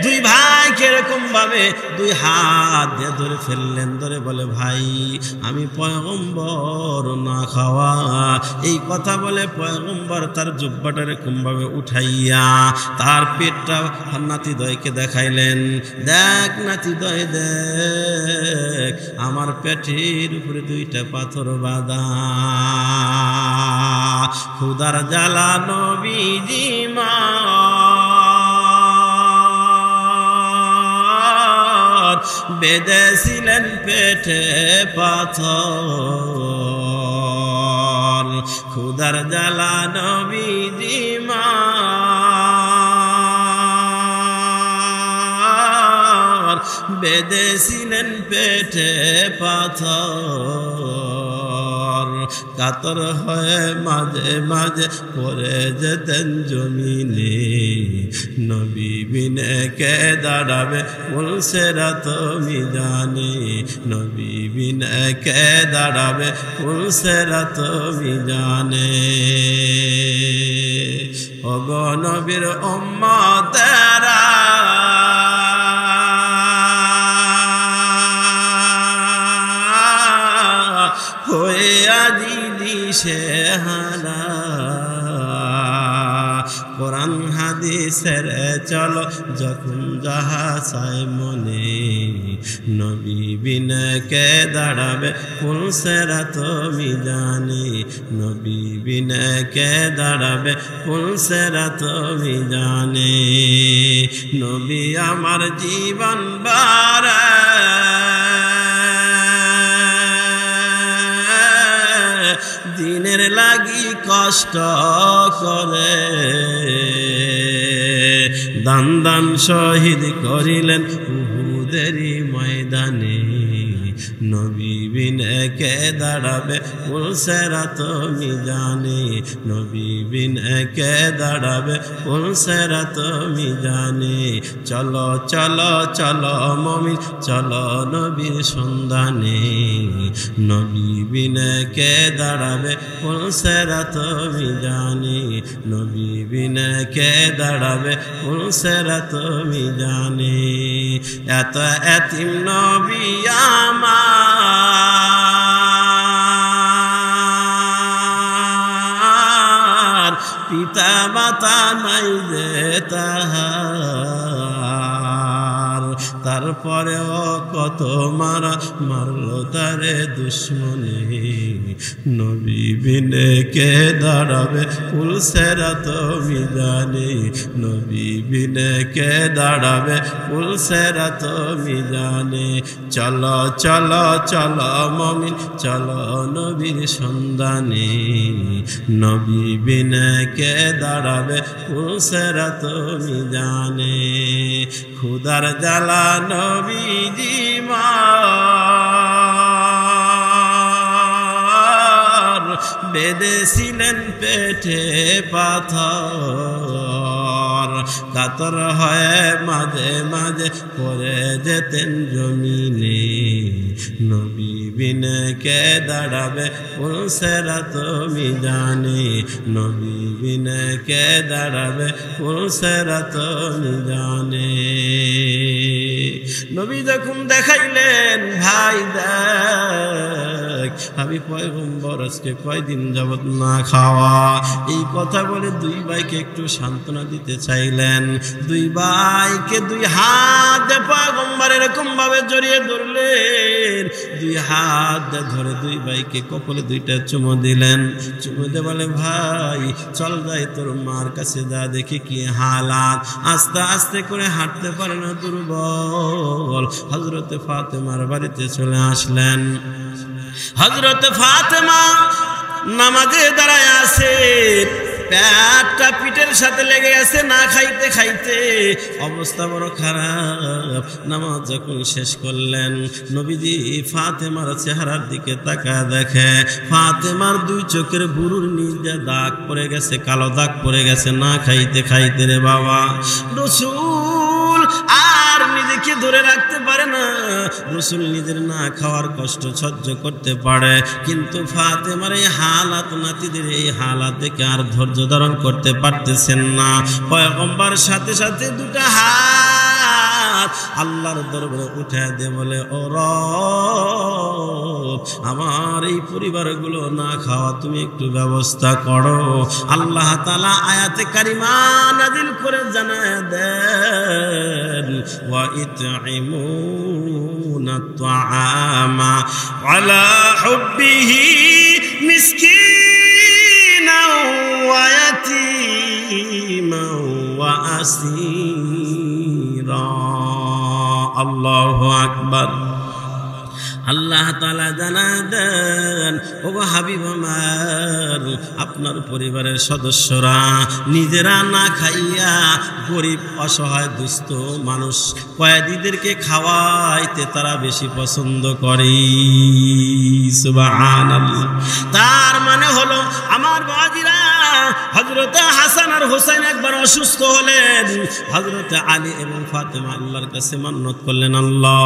Speaker 1: 2 ভাইকে এরকম ভাবে 2 হাত দিয়ে ধরে ফেললেন, ধরে বলে, ভাই আমি পয়গম্বর না খাওয়া। এই কথা বলে পয়গম্বর তার জুব্বাটা এরকম ভাবে উঠাইয়া তার পেটটা নাতিদয়কে দেখাইলেন। দেখ নাতিদয়, দেখ আমার পেটের উপরে 2টা পাথর বাঁধা, খুদার জ্বালা নবীজি বেঁধেছিলেন পেটে পাথর ক্ষুধার জ্বালা নবীজি বেঁধেছিলেন পেটে পাথর কাতর হয়ে মাঝে মাঝে পড়ে যেতেন জমিনে নবী বিনে কে দাঁড়াবে পুলসেরাত মিজানে নবী বিনে কে দাঁড়াবে পুলসেরাত মিজানে ওগো নবীর উম্মতেরা হয়ে আজি দিশেহারা কোরআন হাদিসের চলো যখন যাহা চাই মনে নবী বিনে কে দাঁড়াবে পুলসেরাত মিজানে নবী বিনে কে দাঁড়াবে পুলসেরাত মিজানে নবী আমার জীবন বারা দিনের লাগি কষ্ট করে দান দান শহীদ করিলেন উহুদেরই ময়দানে নবী বিনে কে দাঁড়াবে পুলসেরাত মিজানে নবী বিনে কে দাঁড়াবে পুলসেরাত মিজানে চলো চলো চলো মুমিন চলো নবীর সন্ধানে নবী বিনে কে দাঁড়াবে পুলসেরাত মিজানে নবী বিনে কে দাঁড়াবে পুলসেরাত মিজানে এত এতিম নবী আমার পিতা মাতা নাই যে তাহার তারপরেও কত মারা মারলো তারে দুশ্মনে নবী বিনে কে দাঁড়াবে পুলসেরাত মিজানে নবী বিনে কে দাঁড়াবে পুলসেরাত মিজানে চলো চলো চলো মুমিন চলো নবীর সন্ধানে নবী বিনে কে দাঁড়াবে পুলসেরাত মিজানে ক্ষুধার জ্বালা নবীজি বেঁধেছিলেন পেটে পাথর কাতর হয়ে মাঝে মাঝে পড়ে যেতেন জমিনে নবী বিনে কে দাঁড়াবে পুলসেরাত মিজানে নবী বিনে কে দাঁড়াবে পুলসেরাত মিজানে নবী যখন দেখাইলেন ভাই দেখ আমি পয়গম্বর আজকে কয়দিন যাবত না খাওয়া এই কথা বলে দুই ভাইকে একটু সান্ত্বনা দিতে চাইলেন দুই ভাইকে দুই হাত পয়গম্বর এরকম ভাবে জড়িয়ে ধরলেন দুই হাত ধরে দুই ভাইকে কপালে দুইটা চুমো দিলেন চুমো দিয়ে বলে ভাই চল যাই তোর মার কাছে যা দেখি কি হালাত আস্তে আস্তে করে হাঁটতে পারে না দুর্বল হযরতে ফাতেমার বাড়িতে চলে আসলেন হযরতে ফাতেমা নামাজে দাঁড়ায় আছে পেটটা পিঠের সাথে লেগে আছে না খাইতে খাইতে অবস্থা বড় খারাপ নামাজ যখন শেষ করলেন নবীজি ফাতেমার চেহারার দিকে তাকায় দেখে ফাতেমার দুই চোখের বুরুর নিচে দাগ পড়ে গেছে কালো দাগ পড়ে গেছে না খাইতে খাইতে রে বাবা রাসূল আর নিজেকে ধরে রাখতে পারে না রাসূল নিজের না খাওয়ার কষ্ট সহ্য করতে পারে কিন্তু ফাতেমার এই হালাত নাতিদের এই হালাত দেখে আর ধৈর্য ধারণ করতে পারতেছেন না পয়গম্বর সাথে সাথে দুটো হাত আল্লাহর দরবারে উঠে দিয়ে বলে ও রব আমার এই পরিবারগুলো না খাওয়া তুমি একটু ব্যবস্থা করো আল্লাহ তাআলা আয়াতে কারিমা নাযিল করে জানায় দেন ওয়া ইতঈমুনা আত-তাআমা আলা হুব্বিহি মিসকিনাও ওয়া ইয়াতীমান ওয়া আসীরা আল্লাহু আকবার। আল্লাহ তাআলা জানায় দেন, ওগো হাবিব আমার, আপনার পরিবারের সদস্যরা নিজেরা না খাইয়া গরিব অসহায় দুস্থ মানুষ কয়েদিদেরকে খাওয়াইতে তারা বেশি পছন্দ করে। সুবহানাল্লাহ। তার মানে হলো আমার বাবাজিরা, হযরত হাসান আর হোসেন একবার অসুস্থ হলেন। হযরত আলী এবং ফাতেমা আল্লাহর কাছে মান্নত করলেন, আল্লাহ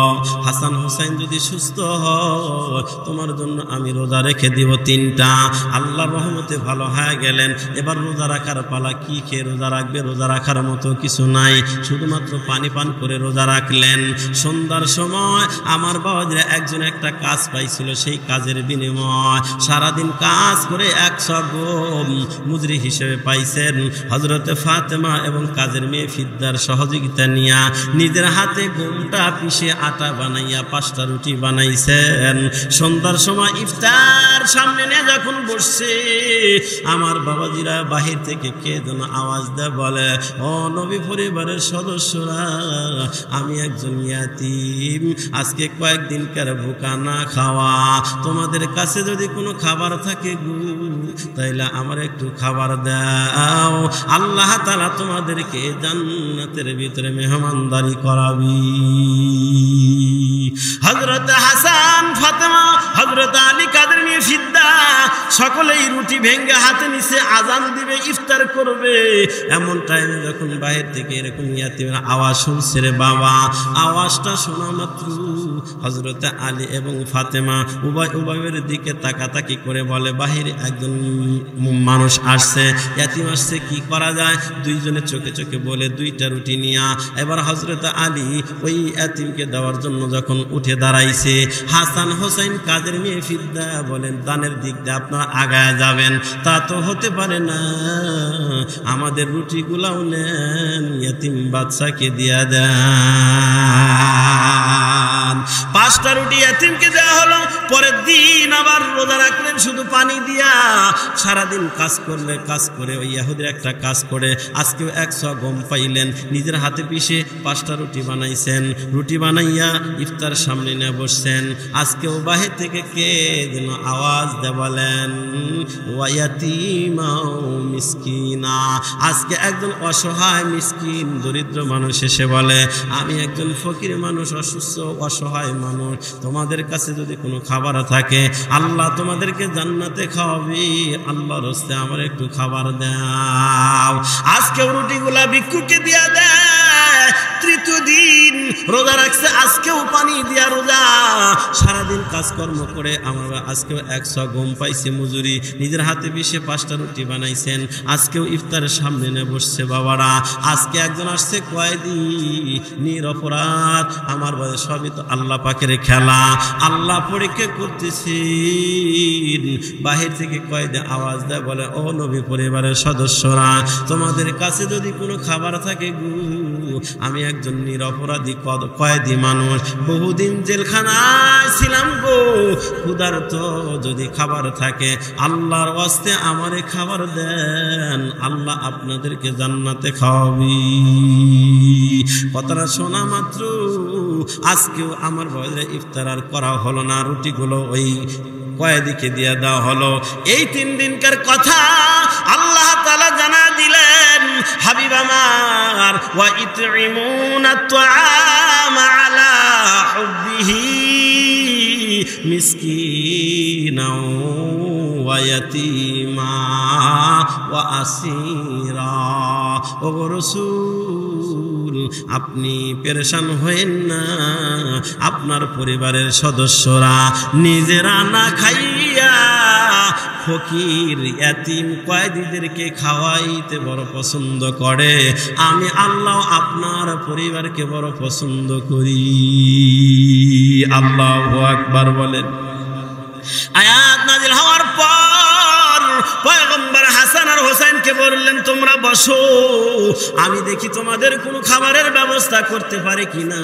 Speaker 1: হাসান হোসেন যদি সুস্থ হয় তোমার জন্য আমি রোজা রেখে দিব 3টা। আল্লাহর রহমতে ভালো হয়ে গেলেন। এবার রোজা রাখার পালা। কি খেয়ে রোজা রাখবে? রোজা রাখার মতো কিছু নাই, শুধুমাত্র পানি পান করে রোজা রাখলেন। সন্ধ্যার সময় আমার বাবাজিরা একজন একটা কাজ পাইছিল, সেই কাজের বিনিময় সারাদিন কাজ করে 100 গম মজুরি হিসেবে পাইছেন। হযরতে ফাতেমা এবং কাজের মেয়ে ফিদ্দার সহযোগিতা নিয়ে নিজের হাতে গমটা পিষে আটা বানাইয়া 5টা রুটি বানাইছেন। সন্ধ্যার সময় ইফতার সামনে নিয়ে যখন বসছে, আমার বাবাজিরা বাহির থেকে কে যেন আওয়াজ দেয়, বলে, ও নবী পরিবারের সদস্যরা, আমি একজন ইয়াতীম, আজকে কয়েকদিনকার ভুকা না খাওয়া, তোমাদের কাছে যদি কোনো খাবার থাকে গো তাইলে আমার একটু খাবার দাও, আল্লাহ তাআলা তোমাদেরকে জান্নাতের ভিতরে মেহমানদারি করাবি। হযরত হাসান, ফাতেমা, হযরত আলী, কাদের মেয়ে ফিদ্দা সকলেই রুটি ভেঙ্গে হাতে নিচে আজান দিবে, ইফতার করবে। এমন টাইমে যখন বাহির থেকে এরকম ইয়াতীমের আওয়াজ শুনছে রে বাবা, আওয়াজটা শোনা মাত্র হযরত আলী এবং ফাতেমা উভয়ের দিকে তাকাতাকি করে বলে, বাহিরে একজন মানুষ আসছে, ইয়াতীম আসছে, কি করা যায়? দুইজনে চোখে চোখে বলে 2টা রুটি নিয়া। এবার হযরত আলী ওই ইয়াতীমকে দেওয়ার জন্য যখন উঠে দাঁড়াইছে, হাসান হোসেন কাদের মেয়ে ফিদ্দা বলেন, দানের দিক দিয়ে আপনারা আগায় যাবেন। তা তো হতে পারে না, আমাদের রুটিগুলাও নেন, ইয়াতীম বাচ্চাকে দিয়া দেন। 5টা রুটি ইয়াতীমকে দেওয়া হলো। পরের দিন আবার রোজা রাখলেন শুধু পানি দিয়া। সারাদিন কাজ করে ওই ইহুদির একটা কাজ করে আজকেও 100 গম পাইলেন। নিজের হাতে পিষে 5টা রুটি বানাইছেন। রুটি বানাইয়া ইফতার সামনে নিয়ে বসছেন। আজকেও বাহির থেকে কে যেন আওয়াজ দেয়, বলেন, ওয়ায়াতিমা মিসকিনা। আজকে একজন অসহায় মিসকিন দরিদ্র মানুষ এসে বলে, আমি একজন ফকির মানুষ, অসুস্থ অসহায় মানুষ, তোমাদের কাছে যদি কোনো খাবার থাকে আল্লাহ তোমাদেরকে জান্নাতে খাওয়াবে, আল্লাহর হস্তে আমার একটু খাবার দাও। আজকেও রুটিগুলা ভিক্ষুককে দিয়া দেয়। 3য় দিন রোজা রাখছে, আজকেও পানি দিয়া রোজা। সারাদিন কাজকর্ম করে আমার আজকেও 100 গম পাইছে মজুরি। নিজের হাতে পিষে 5টা রুটি বানাইছেন। আজকেও ইফতারের সামনে নিয়ে বসছে বাবারা। আজকে একজন আসছে কয়েদি, নিরপরাধ। আমার বাড়ি সবই তো আল্লাহ পাকের খেলা, আল্লাহ পরীক্ষা করতেছি। বাহির থেকে কয়েদি আওয়াজ দেয়, বলে, ও নবী পরিবারের সদস্যরা, তোমাদের কাছে যদি কোনো খাবার থাকে গো, আমি একজন নিরপরাধী কয়েদি মানুষ, বহুদিন জেলখানায় ছিলাম গো, ক্ষুধার্ত, যদি খাবার থাকে আল্লাহর ওয়াস্তে আমারে খাবার দেন, আল্লাহ আপনাদেরকে জান্নাতে খাওয়াবি। কথাটা শোনা মাত্র আজকেও আমার বয়সে ইফতার আর করা হলো না, রুটিগুলো ওই কয়েদিকে দিয়ে দেওয়া হলো। এই 3 দিনকার কথা আল্লাহ তাআলা জানা দিলেন, হাবিব আমার, ওয়া ইতঈমুনা আত-তাআমা আলা হুব্বিহি মিসকিনা ওয়া ইয়াতীমা ওয়া আসীরা। ও রাসূল, আপনি পেরেশান হয়েন না, আপনার পরিবারের সদস্যরা নিজেরা না খাইয়া ফকির ইয়াতীম কয়েদিদেরকে খাওয়াইতে বড় পছন্দ করে, আমি আল্লাহ আপনার পরিবারকে বড় পছন্দ করি। আল্লাহু আকবার বলেন। আয়াত নাযিল হওয়ার পর পয়গম্বর হাসান আর হোসেনকে বললেন তোমরা বসো, আমি দেখি তোমাদের কোনো খাবারের ব্যবস্থা করতে পারে কিনা।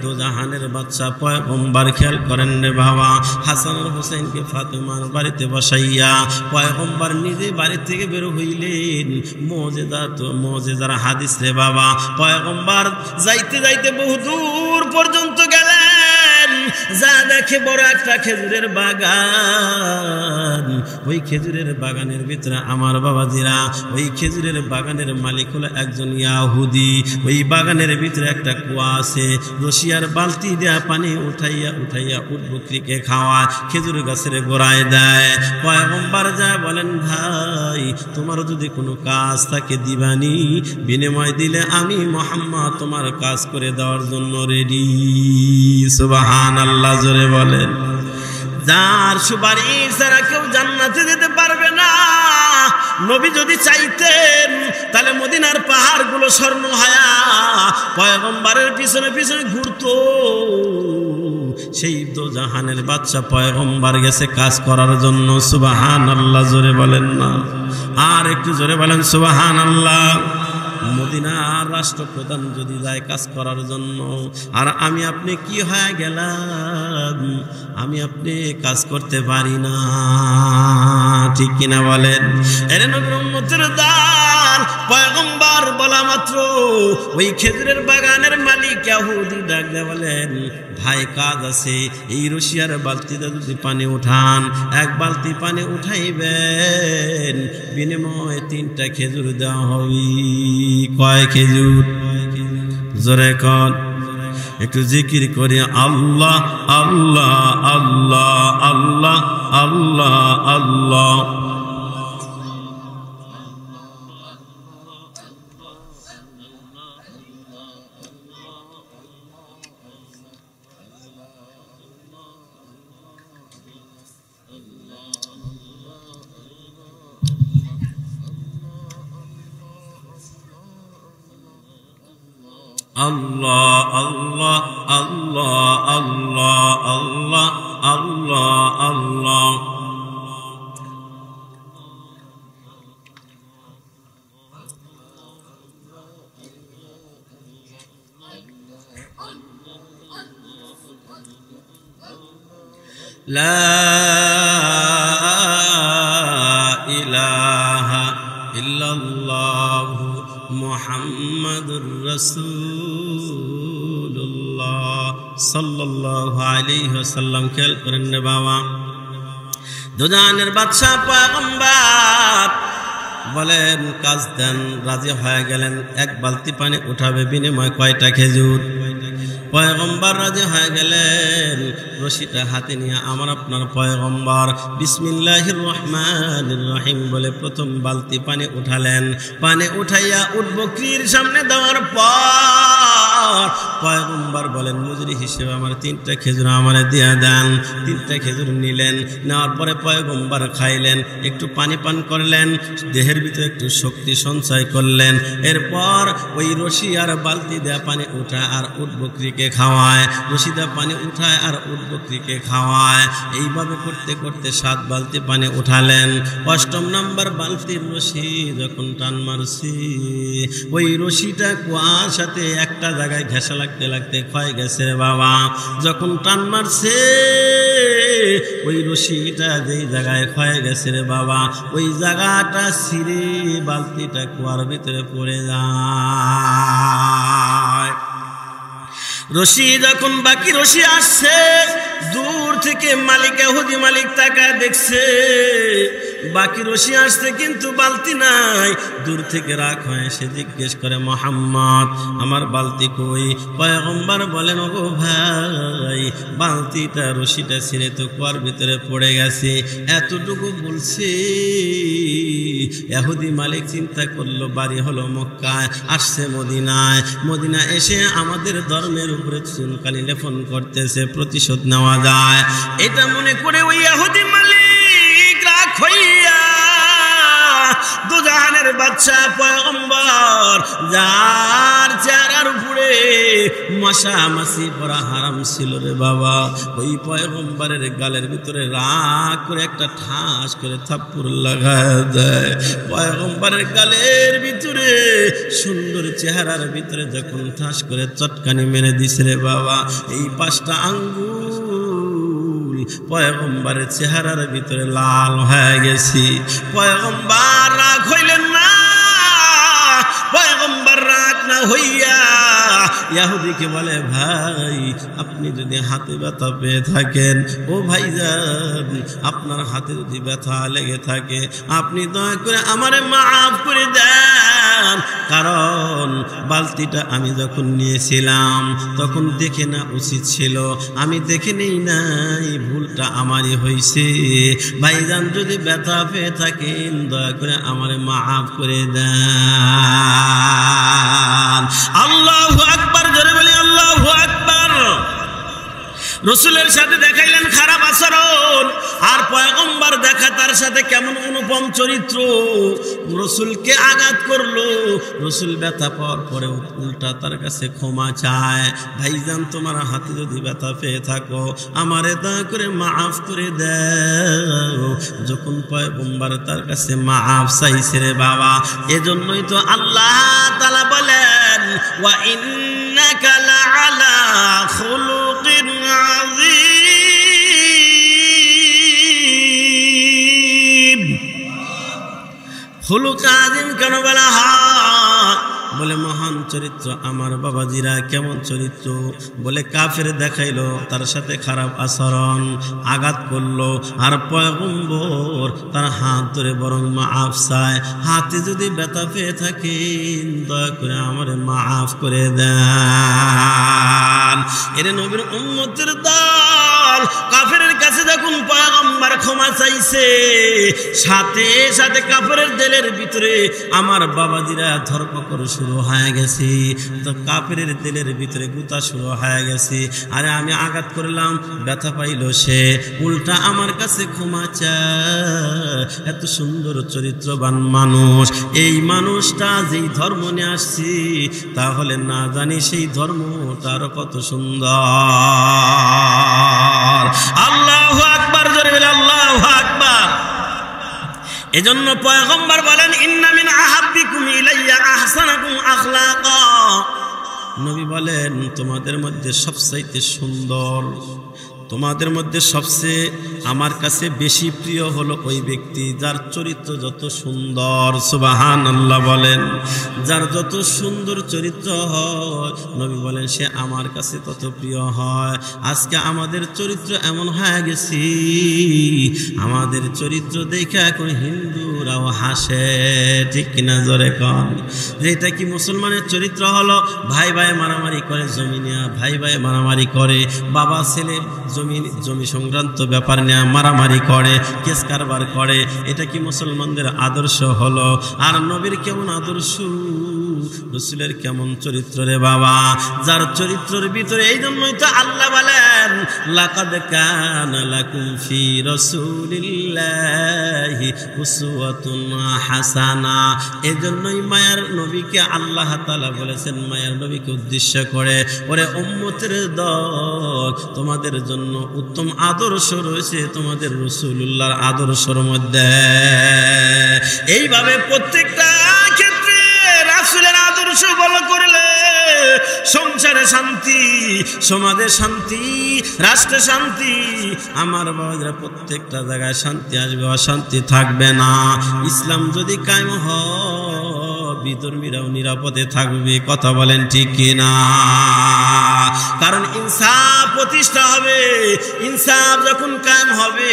Speaker 1: দোজাহানের বাদশা পয়গম্বর খেয়াল করেন রে বাবা, হাসান আর হোসেনকে ফাতেমার বাড়িতে বসাইয়া পয়গম্বর নিজে বাড়ি থেকে বের হইলেন। মুজিজার হাদিস রে বাবা, পয়গম্বর যাইতে যাইতে বহু দূর পর্যন্ত গেলেন, যা দেখে বড় একটা খেজুরের বাগান। ওই খেজুরের বাগানের ভিতরে আমার বাবাজিরা, ওই খেজুরের বাগানের মালিক হলো একজন ইয়াহুদি। ওই বাগানের ভিতরে একটা কুয়া আছে, রশিয়ার বালতি দেয়া পানি উঠাইয়া উঠাইয়া উট বকরিকে খাওয়া, খেজুর গাছের গোড়ায় দেয়। পয়গম্বর যা বলেন, ভাই তোমার যদি কোনো কাজ থাকে দিবানি, বিনিময় দিলে আমি মুহাম্মদ তোমার কাজ করে দেওয়ার জন্য রেডি। সুবহানাল্লাহ, জোরে বলেন। যার সুপারিশ ছাড়া কেউ জান্নাতে যেতে পারবে না। নবী যদি চাইতেন তাহলে মদিনার পাহাড়গুলো স্বর্ণ হায়া পয়গম্বরের পিছনে পিছনে ঘুরতো। সেই দোজাহানের বাদশা পয়গম্বর গেছে কাজ করার জন্য। সুবহানাল্লাহ, জোরে বলেন না, আর একটু জোরে বলেন সুবহানাল্লাহ। মদিনার রাষ্ট্রপ্রধান যদি যায় কাজ করার জন্য, আর আমি আপনি কি হয়ে গেলাম, আমি আপনি কাজ করতে পারি না, ঠিক কিনা বলেন? এরে নবীর উম্মতের দান, পয়গম্বর বলা মাত্র ওই খেজুরের বাগানের মালিক ইহুদি ডাক দিয়ে বলেন, ভাই কাজ আছে, এই রশিয়ার বালতিতে যদি পানি উঠান, এক বালতি পানি উঠাইবেন, বিনিময়ে 3টা খেজুর দেওয়া হবে। কয় খেজুর? জোরে কর, একটু জিকির করি, আল্লাহ আল্লাহ আল্লাহ আল্লাহ আল্লাহ আল্লাহ। আল্লাহ আল্লাহ আল্লাহ আল্লাহ আল্লাহ আল্লাহ আল্লাহ। লা ইলাহা ইল্লাল্লাহু মুহাম্মাদুর রাসূলুল্লাহ সাল্লাল্লাহু আলাইহি ওয়াসাল্লাম। খেয়াল করেন রে বাবা, দুজাহানের বাদশা পয়গম্বর বলেন কাজ দেন, রাজি হয়ে গেলেন। এক বালতি পানি উঠাবে, বিনিময় কয়টা খেজুর? পয়গম্বর রাজি হয়ে গেলেন। রশিটা হাতে নিয়ে আমার আপনার পয়গম্বর বিসমিল্লাহির রহমানির রহিম বলে প্রথম বালতি পানি উঠালেন। পানি উঠাইয়া উট বকরির সামনে দেওয়ার পর পয়গম্বর বলেন, মজুরি হিসেবে আমার 3টা খেজুর আমারে দিয়ে দেন। 3টা খেজুর নিলেন, নেওয়ার পরে পয়গম্বর খাইলেন, একটু পানি পান করলেন, দেহের ভিতরে একটু শক্তি সঞ্চয় করলেন। এরপর ওই রশি আর বালতি দেয়া পানি উঠায় আর উট বকরিকে খাওয়ায়, রশি দেয়া পানি উঠায় আর উট বকরিকে খাওয়ায়। এইভাবে করতে করতে 7 বালতি পানি উঠালেন। 8ম নাম্বার বালতির রশি যখন টান মারছি, ওই রশিটা কুয়ার সাথে একটা জায়গায় ঘেঁষা লাগতে লাগতে ক্ষয় গেছে বাবা। যখন টান মারছে, ওই রশিটা যেই জায়গায় ক্ষয় গেছে রে বাবা, ওই জায়গাটা ছিঁড়ে বালতিটা কুয়ার ভিতরে পড়ে যায়। রশি যখন বাকি রশি আসছে, দূর থেকে মালিক ইহুদি মালিক তাকায় দেখছে বাকি রশি আসছে কিন্তু বালতি নাই। দূর থেকে রাগ হয়ে সে জিজ্ঞেস করে, মুহাম্মদ আমার বালতি কই? পয়গম্বর বলেন, ওগো ভাই, বালতিটা রশিটা ছিঁড়ে তো কুয়ার ভিতরে পড়ে গেছে। এতটুকু বলছে, ইহুদি মালিক চিন্তা করলো বাড়ি হলো মক্কায়, আসছে মদিনায়, মদিনা এসে আমাদের ধর্মের উপরে চুনকালি লেপন করতেছে, প্রতিশোধ নেওয়া যায় এটা মনে করে ওই ইহুদি মালিক রাগ হইয়া জাহানের বাদশা পয়গম্বর, যার চেহারার উপরে মশা মাছি পড়া হারাম ছিল রে বাবা, ওই পয়গম্বরের গালের ভিতরে রাগ করে একটা ঠাস করে থাপ্পড় লাগায় দেয়। পয়গম্বরের গালের ভিতরে সুন্দর চেহারার ভিতরে যখন ঠাস করে চটকানি মেরে দিছে রে বাবা, এই 5টা আঙ্গুল পয়গম্বরের চেহারার ভিতরে লাল হয়ে গেছি। পয়গম্বর রাগ হইলেন না, পয়গম্বর রাগ না হইয়া ইহুদিকে বলে, ভাই আপনি যদি হাতে ব্যথা পেয়ে থাকেন, ও ভাইজান আপনার হাতে যদি ব্যথা লেগে থাকে, আপনি দয়া করে আমারে মাফ করে দেন, কারণ বালতিটা আমি যখন নিয়েছিলাম তখন দেখে না উচিত ছিল, আমি দেখে নেই নাই, ভুলটা আমারই হয়েছে। ভাইজান যদি ব্যথা পেয়ে থাকেন দয়া করে আমারে মাফ করে দেন। আল্লাহু আকবার, জোরে বলি আল্লাহু আকবার। রসুলের সাথে দেখাইলেন খারাপ আচরণ, আর পয়গম্বর দেখা তার সাথে কেমন অনুপম চরিত্র। রসুলকে আঘাত করলো, রসুল ব্যথা পাওয়ার পরে উল্টা তার কাছে ক্ষমা চায়, ভাইজান তোমার হাতে যদি ব্যথা পেয়ে থাকো আমারে দয়া করে মাফ করে দাও। যখন পয়গম্বর তার কাছে মাফ চাইছে রে বাবা, এজন্যই তো আল্লাহ তাআলা বলেন, ওয়া ইন্নাকা লাআলা খুলুকিন আযীম। খুলুক আযীম কেন বলা হয়? বলে মহান চরিত্র। আমার বাবাজিরা কেমন চরিত্র? বলে কাফের দেখাইলো, তার সাথে খারাপ আচরণ, আঘাত করলো, আর পয়গম্বর তার হাত ধরে বরং মাফ চায়, হাতে যদি ব্যথা পেয়ে থাকেন দয়া করে আমারে মাফ করে দেন। এর নবীর উম্মতের দল কাফেরের কাছে যখন পয়গম্বর ক্ষমা চাইছে, সাথে সাথে কাফেরের দিলের ভিতরে আমার বাবাজিরা ধর্মকর শুরু হয়ে গেছে, তো কাফেরের দিলের ভিতরে গুতা শুরু হয়ে গেছে। আরে আমি আঘাত করলাম, ব্যথা পাইল সে, উল্টা আমার কাছে ক্ষমা চায়। এত সুন্দর চরিত্রবান মানুষ, এই মানুষটা যেই ধর্ম নিয়ে আসছি তাহলে না জানি সেই ধর্মটা আরো কত সুন্দর। আল্লাহু আকবার, জোরে বলে আল্লাহু আকবার। এজন্য পয়গম্বর বলেন, ইন্না মিন আহাব্বিকুম ইলাইয়া আহসানাকুম আখলাকা। নবী বলেন, তোমাদের মধ্যে সবচাইতে সুন্দর, তোমাদের মধ্যে সবচেয়ে আমার কাছে বেশি প্রিয় হলো ওই ব্যক্তি যার চরিত্র যত সুন্দর। সুবহানাল্লাহ বলেন। যার যত সুন্দর চরিত্র হয় নবী বলেন সে আমার কাছে তত প্রিয় হয়। আজকে আমাদের চরিত্র এমন হয়ে গেছি, আমাদের চরিত্র দেখে এখন হিন্দুরাও হাসে, ঠিক কিনা জোরে কন? এটা কি মুসলমানের চরিত্র হলো? ভাই ভাই মারামারি করে, জমিনিয়া ভাই ভাই মারামারি করে, বাবা ছেলে জমি সংক্রান্ত ব্যাপার নিয়ে মারামারি করে, কেস কারবার করে। এটা কি মুসলমানদের আদর্শ হলো? আর নবীর কেমন আদর্শ, রাসূলের কেমন চরিত্র রে বাবা, যার চরিত্রের ভিতরে। এই জন্যই তো আল্লাহ বলেন, লাকাদ কানা লাকুম ফি রাসূলিল্লাহি উসওয়াতুন হাসানা। এই জন্যই মায়ার নবীকে আল্লাহ তাআলা বলেছেন, মায়ার নবীকে উদ্দেশ্য করে, ওরে উম্মতের দল, তোমাদের জন্য উত্তম আদর্শ রয়েছে তোমাদের রাসূলুল্লাহর আদর্শের মধ্যে। এইভাবে প্রত্যেকটা ক্ষেত্রে রাসূলের আদর্শ ফলো করলে সংসারে শান্তি, সমাজে শান্তি, রাষ্ট্রে শান্তি। আমার বাবারা প্রত্যেকটা জায়গায় শান্তি আসবে, অশান্তি থাকবে না। ইসলাম যদি কায়েম হয় বিধর্মীরাও নিরাপদে থাকবে। কথা বলেন ঠিক কিনা? কারণ ইনসাফ প্রতিষ্ঠা হবে। ইনসাফ যখন কায়েম হবে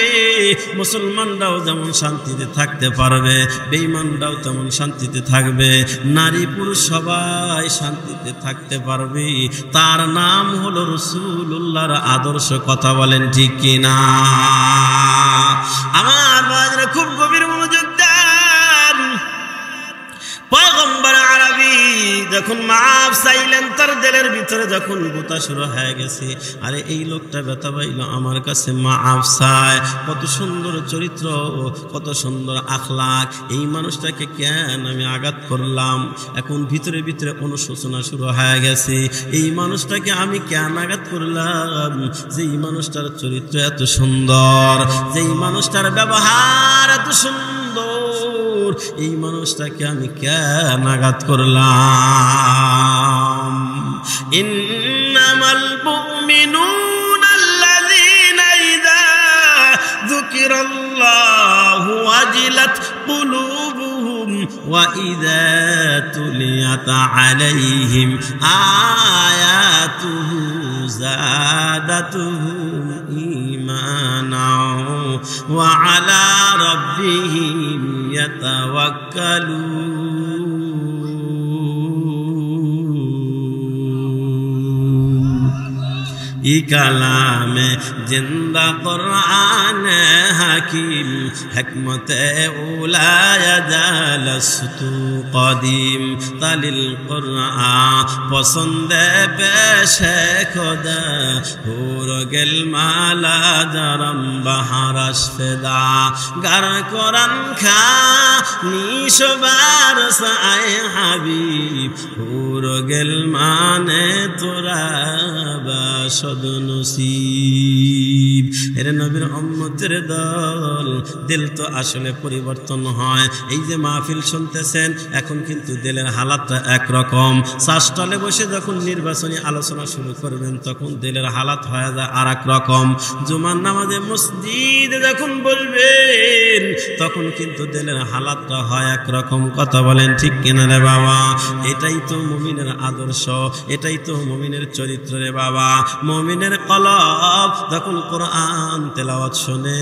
Speaker 1: মুসলমানরাও যেমন শান্তিতে থাকতে পারবে, বেঈমানরাও তেমন শান্তিতে থাকবে, নারী পুরুষ সবাই শান্তিতে থাকতে পারবে। তার নাম হলো রাসূলুল্লাহর আদর্শ। কথা বলেন ঠিক কিনা? আমার বাজারে খুব গভীর মনোযোগ দেন। পয়গম্বর আরবি যখন মাফ চাইলেন, তার দিলের ভিতরে যখন গোতা শুরু হয়ে গেছে, আরে এই লোকটা ব্যথা পাইল, আমার কাছে মাফ চায়, কত সুন্দর চরিত্র, কত সুন্দর আখলাক, এই মানুষটাকে কেন আমি আঘাত করলাম। এখন ভিতরে ভিতরে অনুশোচনা শুরু হয়ে গেছে, এই মানুষটাকে আমি কেন আঘাত করলাম, যে এই মানুষটার চরিত্র এত সুন্দর, যে এই মানুষটার ব্যবহার এত সুন্দর, এই মানুষটাকে আমি কেন আঘাত করলাম। ইন্নামাল মুমিনুনা আল্লাযীনা ইযা যুকিরাল্লাহু ওয়াজিলাত কুলুবুহুম ওয়া ইযা তুলিয়াত আলাইহিম আয়াতুহু যাদাতুহুম ঈমানা ওয়া আলা রাব্বিহিম ইয়াতাওয়াক্কালুন। কালামে জিন্দা কুরআন হাকিম হিকমতে উলায়া জালস্তু কদিম তালিল কুরআন পছন্দে পেশে খোদা হুর গেল মালা জারম বাহারাস ফেদা গার কোরআন খা নিশবার সায় হাবিব হুর গেল মানে তোরা নসিব। এরে নবীর উম্মতের দল, দিল তো আসলে পরিবর্তন হয়। এই যে মাহফিল শুনতেছেন, এখন কিন্তু দিলের হালাতটা একরকম। শ্বাসটলে বসে যখন নির্বাচনী আলোচনা শুরু করবেন, তখন দিলের হালাত হয়ে যায় আর এক রকম। জুমার নামাজে মসজিদে যখন বলবেন, তখন কিন্তু দিলের হালাতটা হয় একরকম। কথা বলেন ঠিক কিনা রে বাবা? এটাই তো মুমিনের আদর্শ, এটাই তো মুমিনের চরিত্র রে বাবা। মুমিনের কলব যখন কোরআন তেলাওয়াত শুনে,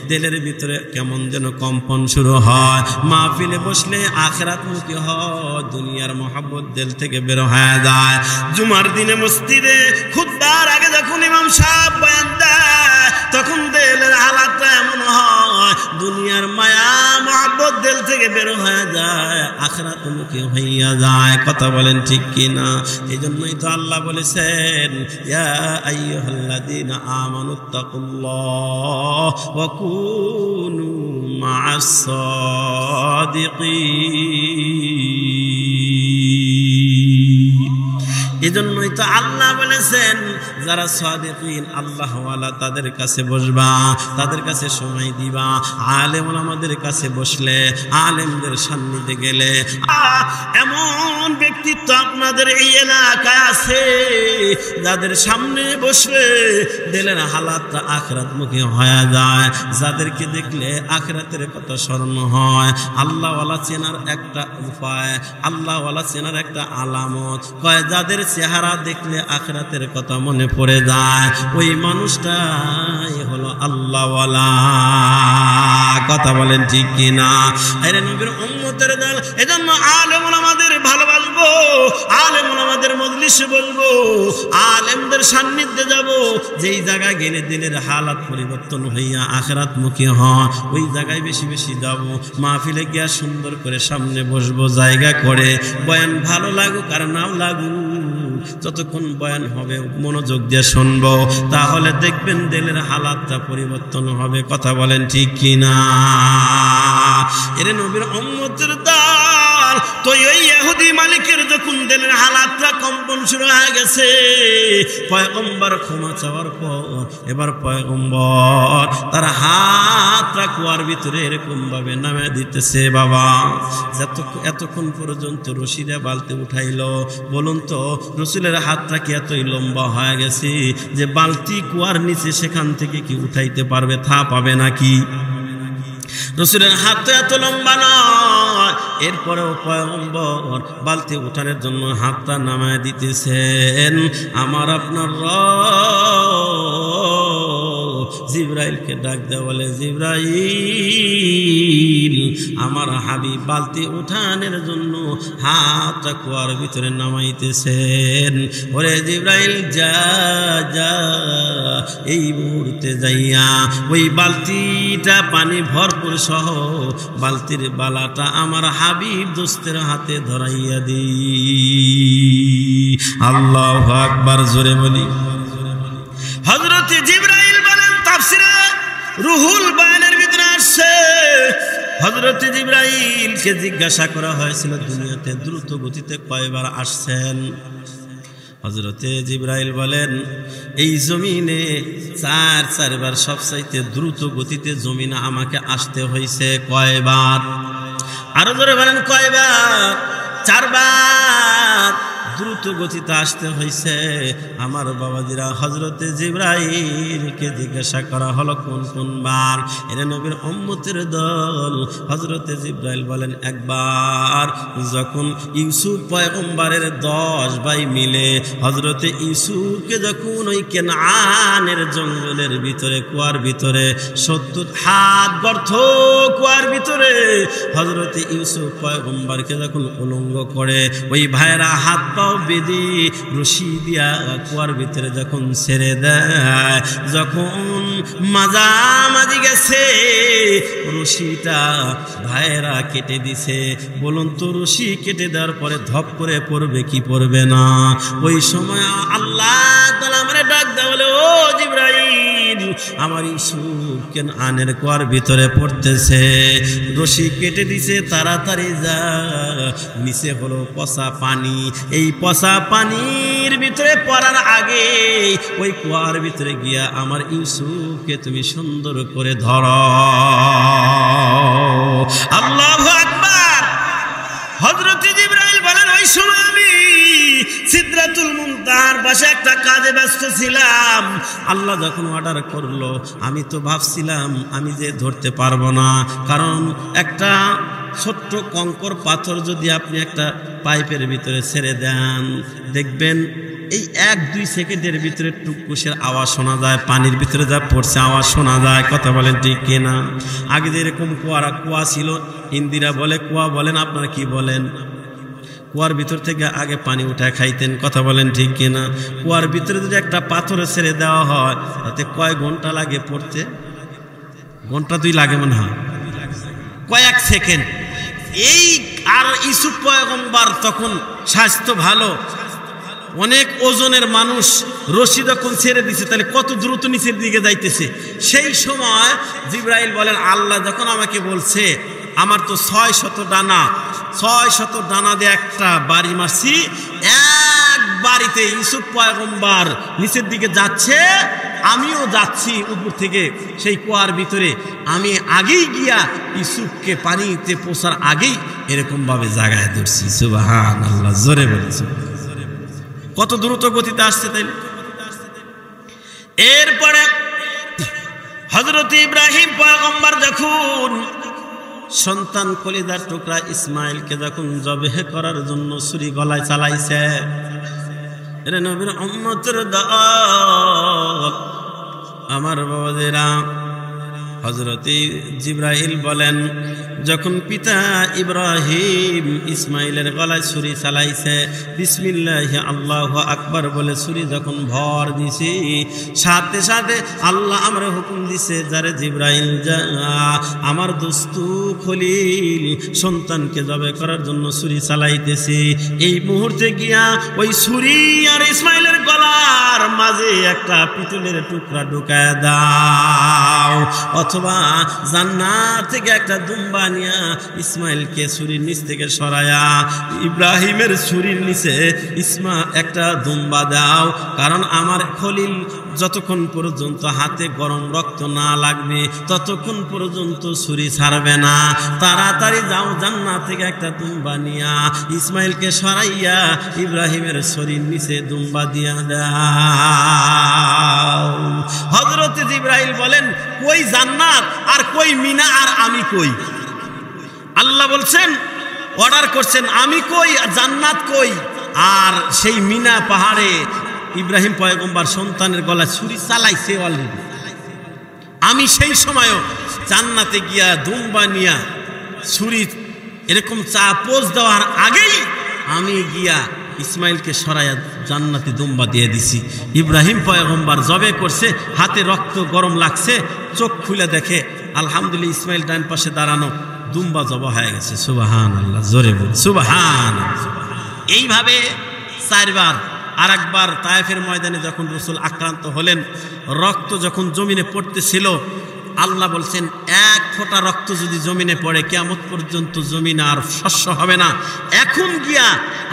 Speaker 1: দিলের ভিতরে কেমন যেন কম্পন শুরু হয়। মাহফিলে বসলে আখিরাতমুখী হয়, দুনিয়ার মহব্বত দিল থেকে বের হয়ে যায়। জুমার দিনে মসজিদে খুতবার আগে যখন ইমাম সাহেব বয়ান দেয়, তখন দিলের হালাতটা এমন হয়, দুনিয়ার মায়া মহব্বত দিল থেকে বের হয়ে যায়, আখিরাতমুখী হইয়া যায়। কথা বলেন ঠিক কিনা? এই জন্যই তো আল্লাহ বলেছেন, ইয়া আইয়ুহাল্লাযীনা আমানুত্তাকুল্লাহ ওয়া কুনু মা'আস সাদিকিন। এজন্যই তো আল্লাহ বলেছেন, যারা সাদিকিন আল্লাহ ওয়ালা তাদের কাছে বসবা, তাদের কাছে সময় দিবা। আলেম ওলামাদের কাছে বসলে, আলেমদের সান্নিধ্যে গেলে, এমন ব্যক্তিত্ব আপনাদের এই এলাকায় আছে, যাদের সামনে বসলে দিলের হালাতটা আখিরাতমুখী হয়ে যায়, যাদেরকে দেখলে আখিরাতের কথা স্মরণ হয়। আল্লাহ ওয়ালা চেনার একটা উপায়, আল্লাহ ওয়ালা চেনার একটা আলামত, কয় যাদের চেহারা দেখলে আখিরাতের কথা মনে পড়ে যায়, ওই মানুষটাই হলো আল্লাহ ওয়ালা। কথা বলেন ঠিক কিনা? আরে নবীর উম্মতের দল, এজন্য আলেম ওলামাদের ভালোবাসবো, আলেম ওলামাদের মজলিসে বলবো, আলেমদের সান্নিধ্যে যাব। যেই জায়গায় গেলে দিলের হালাত পরিবর্তন হইয়া আখিরাতমুখী হয়, ওই জায়গায় বেশি বেশি যাব। মাহফিলে গিয়া সুন্দর করে সামনে বসবো জায়গা করে। বয়ান ভালো লাগুক আর নাও লাগুক, যতক্ষণ বয়ান হবে মনোযোগ দিয়ে শুনবো, তাহলে দেখবেন দিলের হালাতটা পরিবর্তন হবে। কথা বলেন ঠিক কিনা? এরে নবীর উম্মতের দল, তো ওই ইহুদি মালিকের যখন দিলের হালাতটা কম্পন শুরু হয়ে গেছে, পয়গম্বর ক্ষমা চাওয়ার পর এবার পয়গম্বর তার হাতটা কুয়ার ভিতরে এরকম ভাবে নামে দিতেছে। বাবা, এতক্ষণ পর্যন্ত রশিদে বালতি উঠাইলো, বলুন তো রসুলের হাতটা কি এতই লম্বা হয়ে গেছে যে বালতি কুয়ার নিচে সেখান থেকে কি উঠাইতে পারবে? থা পাবে নাকি? রসুলের হাত তো এত লম্বা নয়। এরপরেও পয়গম্বর বালতি উঠানোর জন্য হাতটা নামায় দিতেছেন। আমার আপনার জিব্রাইলকে ডাক দেয়া বলে, জিব্রাইল, আমার হাবিব বালতি উঠানের জন্য হাতটা কুয়ার ভিতরে নামাইতেছেন। ওরে জিব্রাইল, যা যা এই মুহূর্তে যাইয়া ওই বালতিটা পানি ভরপুর সহ বালতির বালাটা আমার হাবিব দোস্তের হাতে ধরাইয়া দিই। আল্লাহু আকবার, জোরে বলি। হযরত জিবরাইল বলেন, তাফসিরে রুহুল বায়ানের ভিতরে আসছে, হযরত জিবরাইলকে জিজ্ঞাসা করা হয়েছিল দুনিয়াতে দ্রুত গতিতে কয়বার আসছেন। হযরতে জিবরাইল বলেন, এই জমিনে চারবার সবচাইতে দ্রুত গতিতে জমিনে আমাকে আসতে হয়েছে। কয়বার? আরো জোরে বলেন, কয়বার? 4 বার দ্রুত গতিতে আসতে হয়েছে। আমার বাবাজিরা, হযরতে জিবরাইলকে জিজ্ঞাসা করা হলো কোন কোন বার। এরা নবীর উম্মতের দল। হযরতে জিবরাইল বলেন, একবার যখন ইউসুফ পয়গম্বরের 10 ভাই মিলে হযরতে ইউসুফকে যখন ওই কেনানের জঙ্গলের ভিতরে কুয়ার ভিতরে 70 হাত গর্ত কুয়ার ভিতরে হযরতে ইউসুফ পয়গম্বরকে যখন উলঙ্গ করে ওই ভাইরা হাত পাও বেঁধে রশি দিয়া কুয়ার ভিতরে যখন ছেড়ে দেয়, যখন মাঝামাঝি গেছে রশিটা ভাইরা কেটে দিছে। বলুন তো, রশি কেটে দেওয়ার পরে ধপ করে পড়বে কি পড়বে না? ওই সময় আল্লাহ তাআলা আমারে ডাক দেয়, বলে, ও জিবরাইল, আমার ইউসুফ কেনানের কুয়ার ভিতরে পড়তেছে, রশি কেটে দিছে, তাড়াতাড়ি যা। নিচে হলো পচা পানি, এই পচা পানির ভিতরে পড়ার আগে ওই কুয়ার ভিতরে গিয়া আমার ইউসুফকে তুমি সুন্দর করে ধরো। আল্লাহু আকবার। হযরত জিবরাইল বলেন, ওই সময় আমি সিদরাতুল মুনতাহার পাশে একটা কাজে ব্যস্ত ছিলাম। আল্লাহ যখন অর্ডার করলো, আমি তো ভাবছিলাম আমি যে ধরতে পারবো না, কারণ একটা ছোট্ট কঙ্কর পাথর যদি আপনি একটা পাইপের ভিতরে ছেড়ে দেন, দেখবেন এই 1-2 সেকেন্ডের ভিতরে টুকুসের আওয়াজ শোনা যায়, পানির ভিতরে যা পড়ছে আওয়াজ শোনা যায়। কথা বলেন ঠিক কিনা? আগে যেরকম কুয়া ছিল, ইন্দিরা বলে কুয়া, বলেন আপনারা কি বলেন? কুয়ার ভিতর থেকে আগে পানি উঠায় খাইতেন। কথা বলেন ঠিক কিনা? কুয়ার ভিতরে যদি একটা পাথরে ছেড়ে দেওয়া হয়, তাতে কয় ঘন্টা লাগে পড়তে? ঘন্টা 2 লাগে মনে হয়, কয়েক সেকেন্ড। এই আর ইউসুফ পয়গম্বর তখন স্বাস্থ্য ভালো, অনেক ওজনের মানুষ, রশি যখন ছেড়ে দিছে তাহলে কত দ্রুত নিচের দিকে যাইতেছে। সেই সময় জিবরাইল বলেন, আল্লাহ যখন আমাকে বলছে আমার তো 600 ডানা, 600 ডানা দিয়ে একটা বাড়ি মারছি, এক বাড়িতে ইউসুফ পয়গম্বর নিচের দিকে যাচ্ছে, আমিও যাচ্ছি উপর থেকে সেই কুয়ার ভিতরে। আমি আগেই গিয়া ইউসুফকে পানিতে পৌঁছার আগেই এরকম ভাবে জাগায় ধরছি। সুবহানাল্লাহ, জোরে বলেছি। কত দ্রুত গতিতে আসছে তাইলে। এরপরে হযরত ইব্রাহিম পয়গম্বর যখন সন্তান কলিজার টুকরা ইসমাইলকে যখন জবেহ করার জন্য ছুরি গলায় চালাইছে, এরা নবীর উম্মতের দল, আমার বাবাদেরা, হযরত জিবরাইল বলেন, যখন পিতা ইব্রাহিম ইসমাইলের গলায় ছুরি চালাইছে, বিসমিল্লাহি আল্লাহু আকবার বলে ছুরি যখন ভর দিছি, সাথে সাথে আল্লাহ আমার হুকুম দিছে, যারে জিবরাইল যা আমার দোস্তু খলিল সন্তানকে জবে করার জন্য ছুরি চালাইতেছি। এই মুহূর্তে গিয়া ওই ছুরি আর ইসমাইলের গলার মাঝে একটা পিতলের টুকরা ঢুকায় দাও, অথবা জান্নাত থেকে একটা দুম্বা নিয়া ইসমাইলকে ছুরির নিচ থেকে সরায়া ইব্রাহিমের ছুরির নিচে একটা দুম্বা দাও, কারণ আমার খলিল যতক্ষণ পর্যন্ত হাতে গরম রক্ত না লাগবে ততক্ষণ পর্যন্ত ছুরি ছাড়বে না। তাড়াতাড়ি যাও, জান্নাত থেকে একটা দুম্বা নিয়া ইসমাইলকে সরাইয়া ইব্রাহিমের ছুরির নিচে দুম্বা দিয়া দাও। হযরত জিবরাইল বলেন, কই জান্নাত আর কই মিনা আর আমি কই? আল্লাহ বলছেন, অর্ডার করছেন, আমি কই আর জান্নাত কই? আর সেই মিনা পাহাড়ে ইব্রাহিম পয়গম্বর সন্তানের গলায় ছুরি চালাইছে অলরেডি। আমি সেই সময়ও জান্নাতে গিয়া দুম্বা নিয়া ছুরি এরকম পোজ দেওয়ার আগেই আমি গিয়া ইসমাইলকে সরাইয়া জান্নাতি দুম্বা দিয়ে দিছি। ইব্রাহিম পয়গম্বর জবে করছে, হাতে রক্ত গরম লাগছে, চোখ খুলে দেখে আলহামদুলিল্লাহ ইসমাইল ডান পাশে দাঁড়ানো, দুম্বা জবা হয়ে গেছে। সুবহানাল্লাহ, জোরে বল সুবহানাল্লাহ। এইভাবে 4 বার। আর একবার তায়েফের ময়দানে যখন রাসূল আক্রান্ত হলেন, রক্ত যখন জমিনে পড়তেছিল, আল্লাহ বলছেন 1 ফোঁটা রক্ত যদি জমিনে পড়ে কিয়ামত পর্যন্ত জমিনে আর শস্য হবে না। এখন গিয়া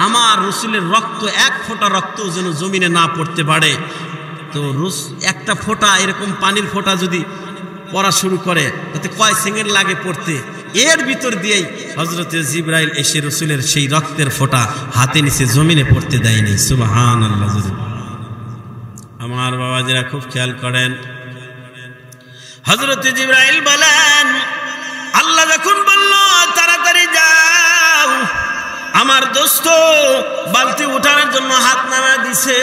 Speaker 1: আমার রাসূলের রক্ত 1 ফোঁটা রক্ত যেন জমিনে না পড়তে পারে। তো একটা ফোঁটা এরকম পানির ফোঁটা যদি পড়া শুরু করে তাতে কয় সেকেন্ড লাগে পড়তে। এর ভিতর দিয়েই হযরতে জিবরাইল এসে রাসূলের সেই রক্তের ফোঁটা হাতে নিচে জমিনে পড়তে দেয়নি। সুবহানাল্লাহ। আমার বাবাজিরা খুব খেয়াল করেন, হযরতে জিবরাইল বলেন, আল্লাহ যখন বলল তাড়াতাড়ি যাও, আমার দোস্ত বালতি উঠানোর জন্য হাত নামা দিছে।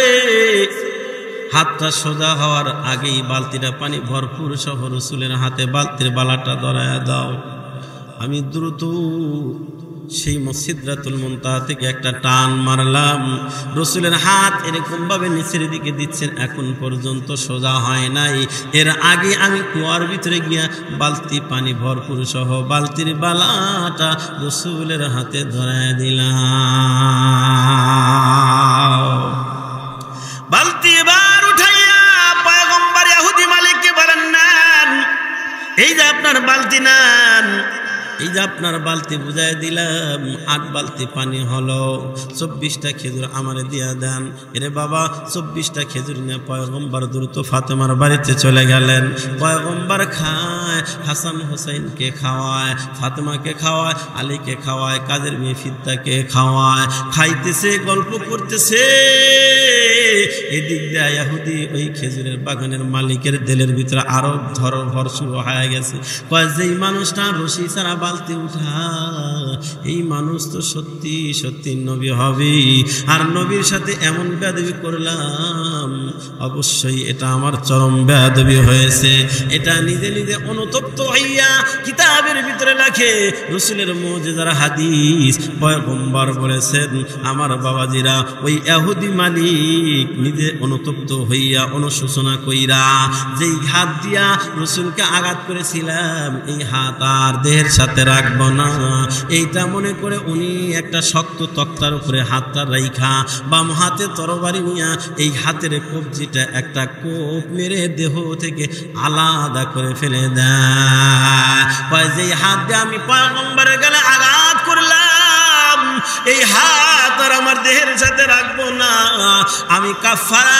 Speaker 1: হাতটা সোজা হওয়ার আগেই বালতিটা পানি ভরপুর সহ রাসূলের হাতে বালতির বালাটা ধরায়া দাও। আমি দ্রুত সেই সিদরাতুল মুনতাহা থেকে একটা টান মারলাম। রাসূলের হাত এরকম ভাবে নিচের দিকে দিচ্ছেন, এখন পর্যন্ত সোজা হয় নাই। এর আগে আমি কুয়ার ভিতরে গিয়া বালতি পানি ভরপুর সহ বালতির বালাটা রাসূলের হাতে ধরায় দিলাম। বালতি এবার উঠাইয়া পয়গম্বর ইহুদি মালিককে বলেন, নেন, এই যে আপনার বালতি নেন, এই যে আপনার বালতি বুঝাই দিলাম, 8 বালতি পানি হলো, 24টা খেজুর আমারে দিয়া দেন। এরে বাবা, 24টা খেজুর নিয়ে পয়গম্বর দ্রুত ফাতেমার বাড়িতে চলে গেলেন। পয়গম্বর খায়, হাসান হুসাইনকে খাওয়ায়, ফাতেমাকে খাওয়ায়, আলীকে খাওয়ায়, কাজের মেয়ে ফিদ্দাকে খাওয়ায়। খাইতেছে, গল্প করতেছে। এদিক দিয়ে ইহুদি ওই খেজুরের বাগানের মালিকের দিলের ভিতরে আরো ভর শুরু হয়ে গেছে। কয়, যেই মানুষটা রশি ছাড়া বালতি উঠা, এই মানুষ তো সত্যি সত্যি নবী হবে। আর নবীর সাথে এমন বেয়াদবি করলাম, অবশ্যই এটা আমার চরম বেয়াদবি হয়েছে। এটা নিজে নিজে অনুতপ্ত হইয়া কিতাবের ভিতরে লেখে, রাসূলের মুজিজার হাদিস। পয়গম্বর বলেছেন, আমার বাবাজিরা, ওই ইহুদি মালিক নিজে অনুতপ্ত হইয়া অনুশোচনা কইরা যেই হাত দিয়া রাসূলকে আঘাত করেছিলাম, এই হাত আর দেহের সাথে রাখবো না, এইটা মনে করে উনি একটা শক্ত তক্তার উপরে হাতটা রাইখা বাম হাতে তরবারি নিয়া এই হাতের কবজিটা একটা কোপ মেরে দেহ থেকে আলাদা করে ফেলে দেয়। যেই হাত দিয়ে আমি পয়গম্বরের গালে আঘাত করলাম, এই হাত আর আমার দেহের সাথে রাখবো না, আমি কাফারা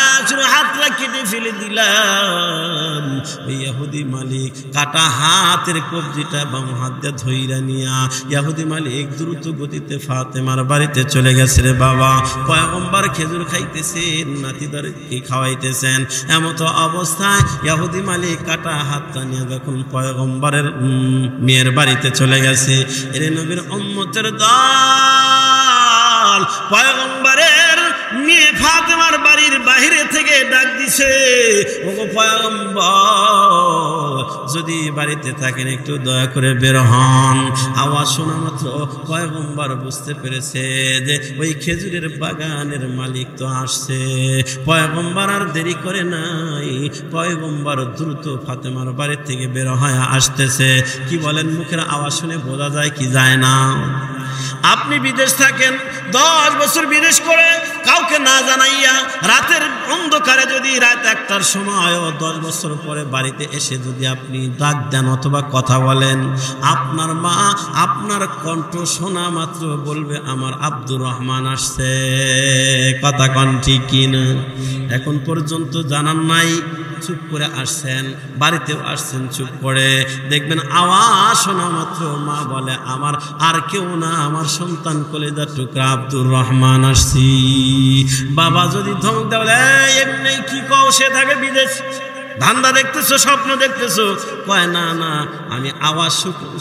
Speaker 1: হাতটা কেটে ফেলে দিলাম। ওই ইহুদি মালিক কাটা হাতের কবজিটা বাম হাত দিয়ে ধইরা নিয়া ইহুদি মালিক দ্রুত গতিতে ফাতেমার বাড়িতে চলে গেছে। রে বাবা, পয়গম্বর খেজুর খাইতেছেন, নাতিদারকে খাওয়াইতেছেন, এমত অবস্থায় ইহুদি মালিক কাটা হাতটা নিয়ে যখন পয়গম্বরের মেয়ের বাড়িতে চলে গেছে, এর নবীর উম্মতের দল পয়গম্বরের মেয়ে ফাতেমার বাড়ির বাহিরে থেকে ডাক দিছে, ওগো পয়গম্বর, যদি বাড়িতে থাকেন একটু দয়া করে বের হন। আওয়াজ শোনা মাত্র পয়গম্বর বুঝতে পেরেছে যে ওই খেজুরের বাগানের মালিক তো আসছে। পয়গম্বর আর দেরি করে নাই, পয়গম্বর দ্রুত ফাতেমার বাড়ি থেকে বের হয়ে আসতেছে। কি বলেন, মুখের আওয়াজ শুনে বোঝা যায় কি যায় না? আপনি বিদেশ থাকেন, 10 বছর বিদেশ করে কাউকে না জানাইয়া রাতের অন্ধকারে যদি রাত 1টার সময় 10 বছর পরে বাড়িতে এসে যদি আপনি ডাক দেন অথবা কথা বলেন, আপনার মা আপনার কণ্ঠ শোনা মাত্র বলবে আমার আব্দুর রহমান আসছে। কথা কন ঠিক কিনা? এখন পর্যন্ত জানান নাই, চুপ করে আসছেন, বাড়িতেও আসছেন চুপ করে, দেখবেন আওয়াজ শোনা মাত্র মা বলে আমার আর কেউ না, আমার সন্তান কলেজার টুকরা আব্দুর রহমান আসছি। বাবা যদি ধমক দেয়, এমনি কি কও, সে থাকে বিদেশ, ধান্দা দেখতেছো, স্বপ্ন দেখতেছো? কয় না না, আমি আওয়াজ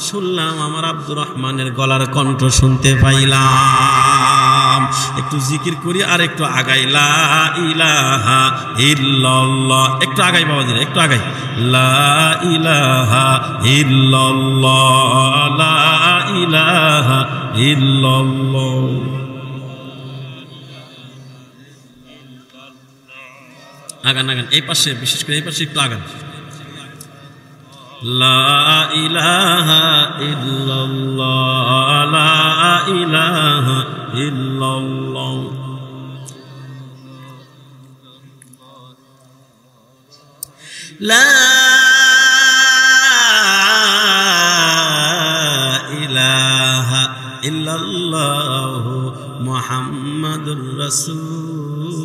Speaker 1: শুনলাম, আমার আব্দুর রহমানের গলার কণ্ঠ শুনতে পাইলাম। একটু জিকির করি আর একটু আগাই, লা ইলাহা ইল্লাল্লাহ, একটু আগাই বাবাজি, একটু আগাই, লা ইলাহা ইল্লাল্লাহ, লা ইলাহা ইল্লাল্লাহ। আগান আগান, এই পাশে বিশেষ করে এই পাশে একটু আগান। লা ইলাহা ইল্লাল্লাহ, লা ইলাহা ইল্লাল্লাহ। লা ইলাহা ইল্লাল্লাহ মুহাম্মাদুর রাসূলুল্লাহ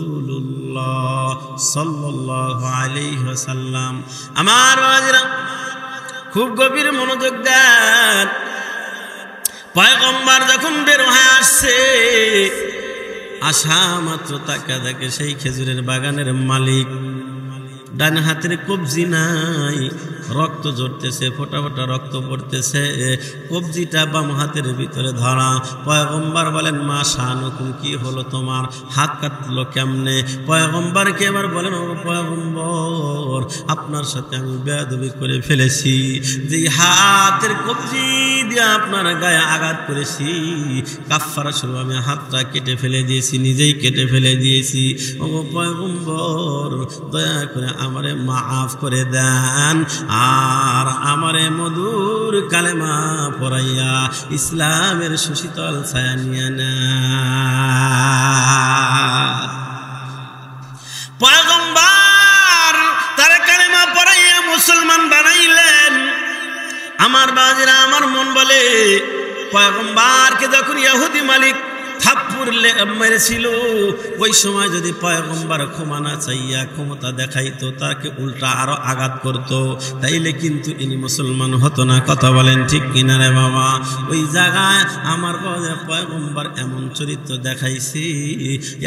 Speaker 1: সাল্লাল্লাহু আলাইহি ওয়াসাল্লাম। আমার বাবাজিরা খুব গভীর মনোযোগ দেন। পয়গম্বর যখন বের হয়ে আসছে, আসা মাত্র তাকা দেখে সেই খেজুরের বাগানের মালিক, ডান হাতের কবজি নাই, রক্ত ঝরতেছে, ফোটা ফোটা রক্ত পড়তেছে, কবজিটা বাম হাতের ভিতরে ধরা। পয়গম্বর বলেন, মা শানুকুম, কি হলো তোমার, হাত কাটলো কেমনে? পয়গম্বরকে এবার বলেন, ও পয়গম্বর, আপনার সাথে আমি বেয়াদবি করে ফেলেছি, যে হাতের কবজি দিয়ে আপনার গায়ে আঘাত করেছি, কাফারা স্বরূপ আমি হাতটা কেটে ফেলে দিয়েছি, নিজেই কেটে ফেলে দিয়েছি। ও পয়গম্বর, দয়া করে আমারে মাফ করে দেন, আর আমারে মধুর কালেমা পড়াইয়া ইসলামের সুশীতল ছায়া নিয়ে নেন। পয়গম্বর তার কালেমা পড়াইয়া মুসলমান বানাইলেন। আমার বাজিরা, আমার মন বলে, পয়গম্বরকে যখন ইহুদি মালিক থাপ্পড় মেরেছিল, ওই সময় যদি পয়গম্বর ক্ষমা না চাইয়া ক্ষমতা দেখাইতো, তাকে উল্টা আরো আঘাত করত, তাইলে কিন্তু ইনি মুসলমান হতো না। কথা বলেন ঠিক কিনা রে বাবা? ওই জায়গায় আমার পয়গম্বর এমন চরিত্র দেখাইছি,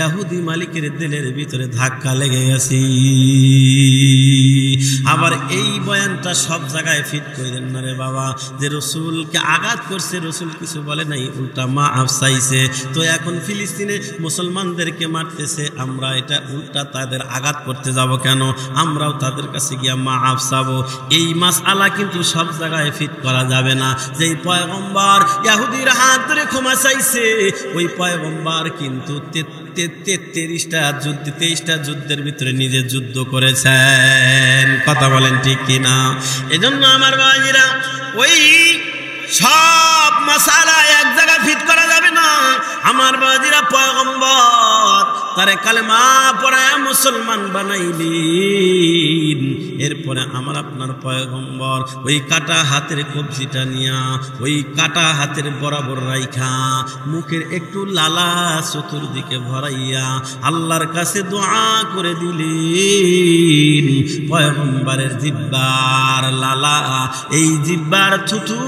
Speaker 1: ইহুদি মালিকের দিলের ভিতরে ধাক্কা লেগে গেছে। আবার এই বয়ানটা সব জায়গায় ফিট করে দেন না রে বাবা, যে রসুলকে আঘাত করছে, রসুল কিছু বলে নাই, উল্টা মাফ চাইছে। তো এখন ফিলিস্তিনে মুসলমানদেরকে মারতেছে, আমরা এটা উল্টা তাদের আঘাত করতে যাব কেন? আমরাও তাদের কাছে গিয়া মাফ চাবো। এই মাসআলা কিন্তু সব জায়গায় ফিট করা যাবে না। যেই পয়গম্বর ইহুদির হাত ধরে ক্ষমা চাইছে, ওই পয়গম্বর কিন্তু 23টা যুদ্ধের ভিতরে নিজে যুদ্ধ করেছেন। কথা বলেন ঠিক কিনা? এজন্য আমার ভাইরা, ওই সব মাসালা এক জায়গায় ফিট করা যাবে না। আমার বাজিরা, পয়গম্বর তারে কালেমা পড়ায় মুসলমান বানাইলেন। এরপরে আমার আপনার পয়গম্বর ওই কাটা হাতের কবজিটা নিয়া, ওই কাটা হাতের বরাবর রাইখা, মুখের একটু লালা চতুর্দিকে ভরাইয়া আল্লাহর কাছে দোয়া করে দিলেন। পয়গম্বরের জিহ্বার লালা, এই জিহ্বার থুতু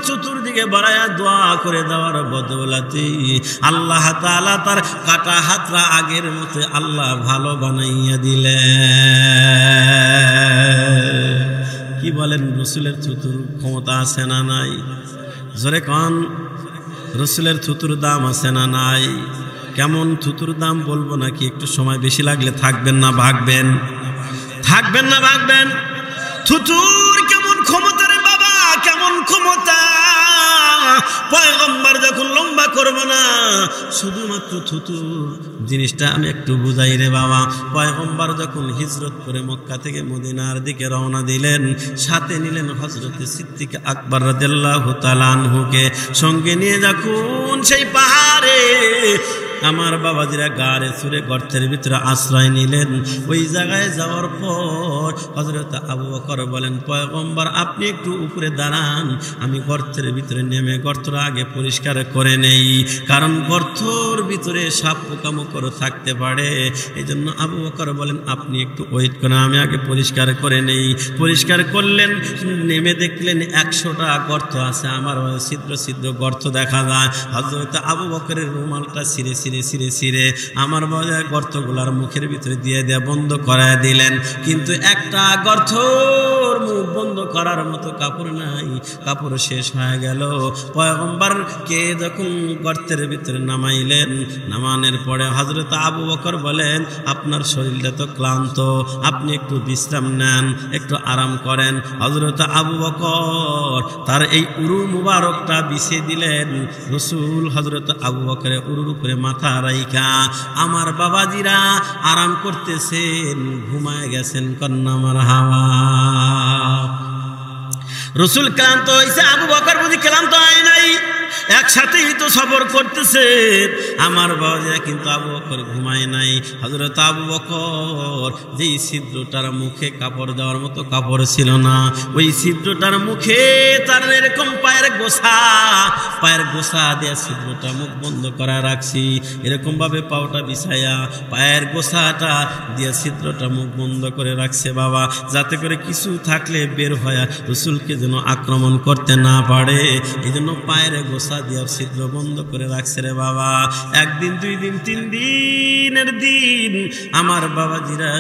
Speaker 1: চতুর্দিকে বাড়াইয়া দোয়া করে দেওয়ার বদৌলতে আল্লাহ তাআলা তার কাটা হাতরা আগের মতো আল্লাহ ভালো বানাইয়া দিলেন। কি বলেন, রসুলের থুতুর ক্ষমতা আছে না নাই? জোরে কন, রসুলের থুতুর দাম আছে না নাই? কেমন থুতুর দাম বলবো নাকি? একটু সময় বেশি লাগলে থাকবেন না ভাগবেন? থাকবেন না ভাগবেন? থুতুর কেমন ক্ষমতা রে বাবা, কেমন ক্ষমতা! পয়গম্বর যখন লম্বা করবো না, শুধুমাত্র থুতুর জিনিসটা আমি একটু বুঝাই রে বাবা। পয়গম্বর যখন হিজরত করে মক্কা থেকে মদিনার দিকে রওনা দিলেন, সাথে নিলেন হযরতে সিদ্দিক আকবর রাদিয়াল্লাহু তাআলা আনহুকে, সঙ্গে নিয়ে যখন সেই পাহাড়ে আমার বাবাজিরা গাড়ে সুরে গর্তের ভিতরে আশ্রয় নিলেন। ওই জায়গায় যাওয়ার পর হযরত আবু বকর বলেন, পয়গম্বর আপনি একটু উপরে দাঁড়ান, আমি গর্তের ভিতরে নেমে গর্তটা আগে পরিষ্কার করে নেই, কারণ গর্তর ভিতরে সাপ পোকামাকড় থাকতে পারে। এই জন্য আবু বকর বলেন, আপনি একটু ওয়েট করেন, আমি আগে পরিষ্কার করে নেই। পরিষ্কার করলেন, নেমে দেখলেন 100টা গর্ত আছে, আমার ছিদ্র ছিদ্র গর্ত দেখা যায়। হযরত আবু বকরের রুমালটা ছিঁড়ে ছিঁড়ে ছিঁড়ে ছিঁড়ে আমার বাজার গর্তগুলার মুখের ভিতরে দিয়ে বন্ধ করায় দিলেন। কিন্তু একটা গর্তর মুখ বন্ধ করার মতো কাপড় নাই, কাপড় শেষ হয়ে গেল। পয়গম্বরকে যখন গর্তের ভিতরে নামাইলেন, নামানোর পরে হযরত আবু বকর বলেন, আপনার শরীরটা তো ক্লান্ত, আপনি একটু বিশ্রাম নেন, একটু আরাম করেন। হযরত আবু বকর তার এই উরু মুবারকটা বিছিয়ে দিলেন। রাসূল হযরত আবু বকরের উরুর উপরে মাথা রাইখা আমার বাবাজিরা আরাম করতেছেন, ঘুমায় গেছেন। কন্যা মারহাবা। রাসূল ক্লান্ত হইছে, আবু বকর বুঝি ক্লান্ত হয় নাই? একসাথেই তো সফর করতেছে। আমার বাবাজিরা কিন্তু আবু বকর ঘুমায় নাই। হযরত আবু বকর যেই ছিদ্রটার মুখে কাপড় দেওয়ার মতো কাপড় ছিল না, ওই ছিদ্রটার মুখে তার এরকম পায়ের গোছা দিয়ে ছিদ্রটা মুখ বন্ধ করা রাখছি। এরকম ভাবে পাওটা বিছাইয়া পায়ের গোছাটা দিয়ে ছিদ্রটা মুখ বন্ধ করে রাখছে বাবা, যাতে করে কিছু থাকলে বের হয়ে রাসূলকে যেন আক্রমণ করতে না পারে। এই জন্য পায়ের গোছা দিয়া ছিদ্র বন্ধ করে রাখছে রে বাবা। একদিন, 2 দিন, 3 দিনের দিন আমার বাবাজিরা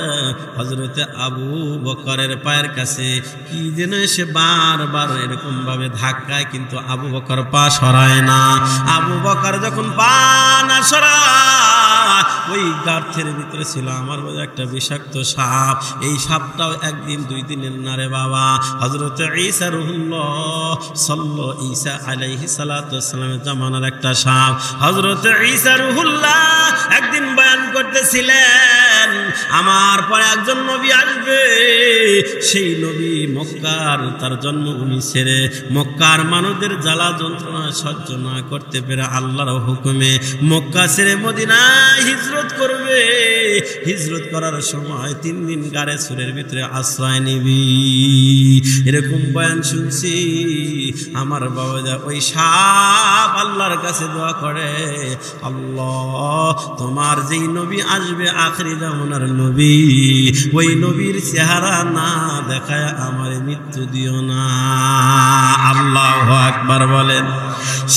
Speaker 1: হযরতে আবু বকরের পায়ের কাছে কি যেন এসে বারবার এরকম ভাবে ধাক্কায়, কিন্তু আবু বকর পা সরায় না। আবু বকর যখন পা না সরায়, ওই গার্থের ভিতরে ছিল আমার বাবা একটা বিষাক্ত সাপ। এই সাপটাও 1 দিন 2 দিনের না রে বাবা। হযরতে ঈসা রুহুল্লাহ সাল্লাল্লাহু ঈসা আলাইহিস সালাতু ওয়াসসালামের জামানার একটা সাপ। হযরতে ঈসা রুহুল্লাহ একদিন বয়ান করতেছিলেন, আমার পরে একজন নবী আসবে, সেই নবী মক্কার তার জন্মভূমি ছেড়ে মক্কার মানুষদের জ্বালা যন্ত্রণা সহ্য না করতে পেরে আল্লাহর হুকুমে মক্কা ছেড়ে মদিনায় হিজরত করবে। হিজরত করার সময় 3 দিন গারে সুরের ভিতরে আশ্রয় নিবি। এরকম বয়ান শুনছি। আমার বাবা ওই সাপ আল্লাহর কাছে দোয়া করে, আল্লাহ তোমার যেই নবী আসবে আখিরি জামানার নবী, ওই নবীর চেহারা না দেখায় আমার মৃত্যু দিও না। আল্লাহু আকবার বলেন।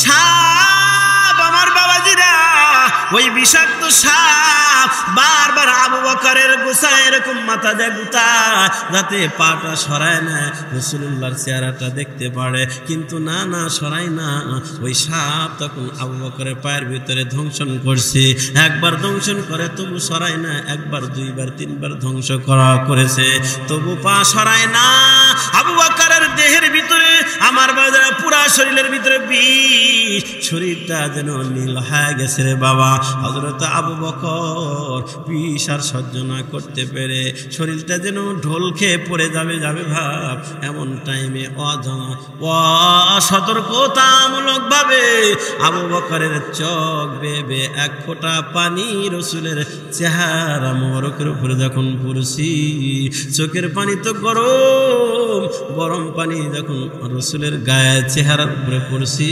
Speaker 1: সাপ আমার বাবাজিরা, ওই বিষাক্ত সাপ বারবার আবু বকরের গোছায় এরকম মাথা দিয়ে গুতা, যাতে পাটা সরায় না, রাসূলুল্লাহর চেহারাটা দেখতে পারে, কিন্তু না সরায় না। ওই সাপ তখন আবু বকরের পায়ের ভিতরে ধ্বংসন করছে। একবার ধ্বংসন করে তবু সরায় না, একবার, 2 বার, 3 বার ধ্বংস করেছে, তবু পা সরায় না। আবু বকরের দেহের ভিতরে আমার বাজারে পুরা শরীরের ভিতরে বিষ, শরীরটা যেন নীল হয়ে গেছে রে বাবা। হযরত আবু বকর বিষ আর সহ্য না করতে পেরে শরীরটা যেন ঢোল খেয়ে পড়ে যাবে ভাব, এমন টাইমে অসতর্কতামূলক ভাবে আবু বকরের চোখ বেবে 1 ফোঁটা পানি রাসূলের চেহারা মোবারকের উপরে যখন পড়ছি, চোখের পানি তো গরম পানি যখন রাসূলের গায়ে চেহারার উপরে পড়ছি,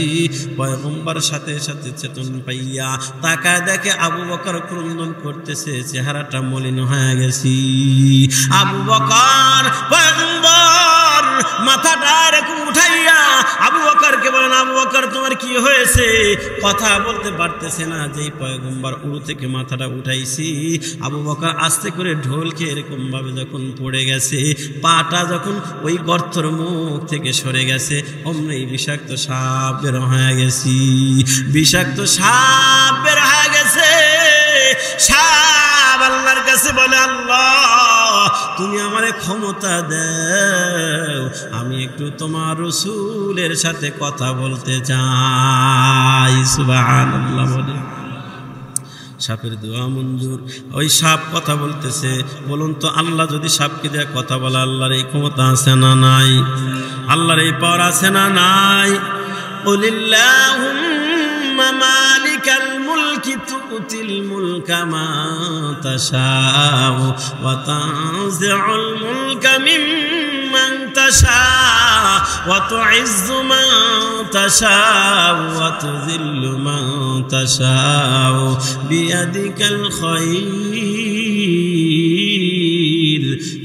Speaker 1: পয়গম্বর সাথে সাথে চেতন পাইয়া তাকায় দেখে আবু বকর ক্রন্দন করতেছে, চেহারাটা মলিন হয়ে গেছি। আবু বকর পয়গম্বর মাথাটা এরকম উঠাইয়া আবু বকরকে বলেন, আবু বকর তোমার কি হয়েছে? কথা বলতে পারতেছে না। যেই পয়গম্বর উড়ু থেকে মাথাটা উঠাইছি, আবু বকর আস্তে করে ঢোল খেয়ে এরকম ভাবে যখন পড়ে গেছে, পাটা যখন ওই গর্তর মুখ থেকে সরে গেছে, অমনি বিষাক্ত সাপ বের হয়ে গেছি। বিষাক্ত সাপ বের হয়ে গেছে। সাপ আল্লাহর কাছে বলে, আল্লাহ তুমি আমারে ক্ষমতা দাও, আমি একটু তোমার রাসূলের সাথে কথা বলতে চাই। সুবহানাল্লাহ বলে সাপের দোয়া মঞ্জুর। ওই সাপ কথা বলতেছে। বলুন তো, আল্লাহ যদি সাপকে দিয়ে কথা বলে, আল্লাহর এই ক্ষমতা আছে না নাই? আল্লাহর এই পাওয়ার আছে না নাই? কুলিল্লাহুম্মা মালিকাল মুলকি তুতিল মুলকা মা তাশাউ ওয়া তানজিউল মুলকা মিম্মান তাশাউ ওয়া তুইজ্জু মান তাশাউ ওয়া তুযিল্লু মান তাশাউ বিয়াদিকাল খায়র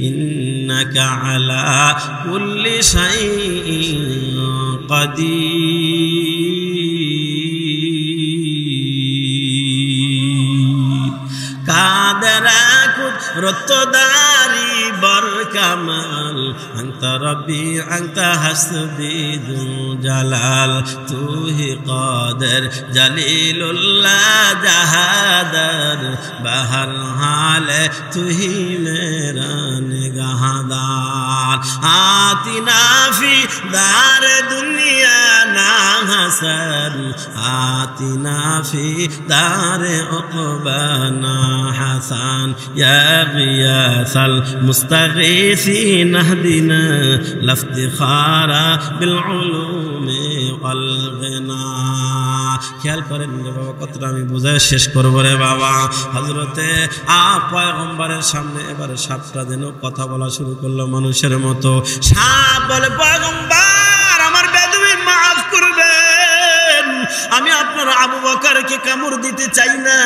Speaker 1: ইন্নাকা আলা কুল্লি শাইইন কাদির। কাদরা কুদরতদারি বর কামাল আনতা রব্বি আনতা হাসবি যুল জালাল তু হি কাদের জলিলুল্লাহ জাহাদার বাহার হালে তু হি মেরা নিগাহদার আতিনা ফি দার দুনিয়া না হাসান আতিনা ফি দার উকবা না হাসান ইয়া গিয়াসাল মুস্তাগীসিন ইহদিনা লাফতিখারা বিল উলুমি ওয়াল গিনা। খেয়াল করেন রে বাবা, কতটা আমি বুঝায় শেষ করব রে বাবা। হযরতে পয়গম্বরের সামনে এবারে সাপটা যেন কথা বলা শুরু করলো মানুষের মতো। সাপ বলে, পয়গম্বর আমার বেদবি মাফ করবেন, আমি আপনার আবু বকরকে কামড় দিতে চাই না,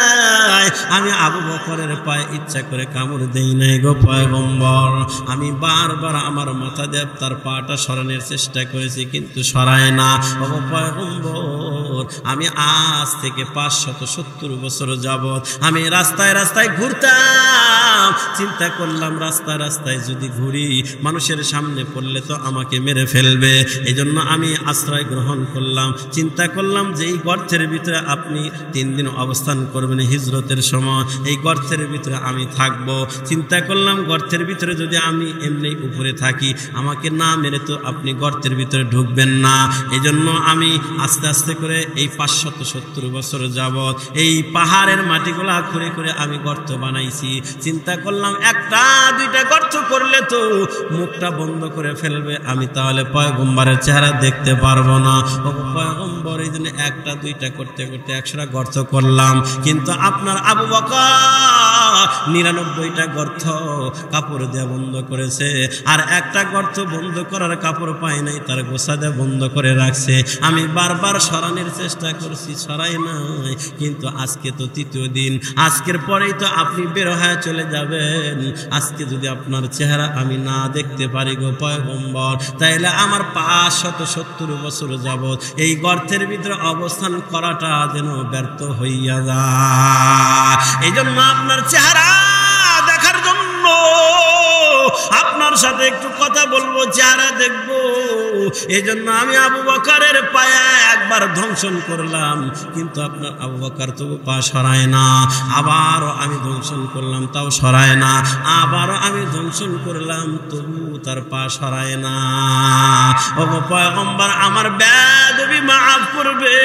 Speaker 1: আমি আবু বকরের পায়ে ইচ্ছা করে কামড় দেই নাই গো পয়গম্বর। আমি বারবার আমার মাথা দিয়ে তার পাটা সরানোর চেষ্টা করেছি কিন্তু সরায় না। ও পয়গম্বর, আমি আজ থেকে 570 বছর যাবত আমি রাস্তায় রাস্তায় ঘুরতাম, চিন্তা করলাম রাস্তায় রাস্তায় যদি ঘুরি মানুষের সামনে পড়লে তো আমাকে মেরে ফেলবে, এই জন্য আমি আশ্রয় গ্রহণ করলাম। চিন্তা করলাম যে এই গর্তের ভিতরে আপনি 3 দিন অবস্থান করবেন হিজরতের সময়, এই গর্তের ভিতরে আমি থাকব। চিন্তা করলাম গর্তের ভিতরে যদি আমি এমনি উপরে থাকি আমাকে না মেরে তো আপনি গর্তের ভিতরে ঢুকবেন না, এই জন্য আমি আস্তে আস্তে করে এই 570 বছর যাবত এই পাহাড়ের মাটিগুলা খুঁড়ে খুঁড়ে আমি গর্ত বানাইছি। চিন্তা করলাম 1টা 2টা গর্ত করলে তো মুখটা বন্ধ করে ফেলবে, আমি তাহলে পয়গম্বরের চেহারা দেখতে পারবো না। ও পয়গম্বর, এই জন্য 1টা 2টা করতে করতে 100টা গর্ত করলাম, কিন্তু আপনার আবু বকর 99টা গর্ত কাপড় দিয়ে বন্ধ করেছে, আর 1টা গর্ত বন্ধ করার কাপড় পায় নাই, তার গোছা দিয়ে বন্ধ করে রাখছে। আমি বারবার সরানোর চেষ্টা করছি, সরাই নাই। কিন্তু আজকে তো 3য় দিন, আজকের পরেই তো আপনি বের হয়ে চলে যাবেন। আজকে যদি আপনার চেহারা আমি না দেখতে পারি গো পয়গম্বর, তাইলে আমার 570 বছর যাবত এই গর্তের ভিতরে অবস্থান করাটা যেন ব্যর্থ হইয়া যায়। এই জন্য আপনার চেহারা দেখার জন্য আপনার সাথে একটু কথা বলবো, চেহারা দেখবো, এই জন্য আমি আবু বকরের পায়ে একবার ধ্বংসন করলাম, কিন্তু আপনার আবু বকর তো পা সরায় না। আবারও আমি ধ্বংসন করলাম, তাও সরায় না। আবারও আমি ধ্বংসন করলাম, তবু তার পা সরায় না। ও পয়গম্বর, আমার বেদবি মাফ করবে,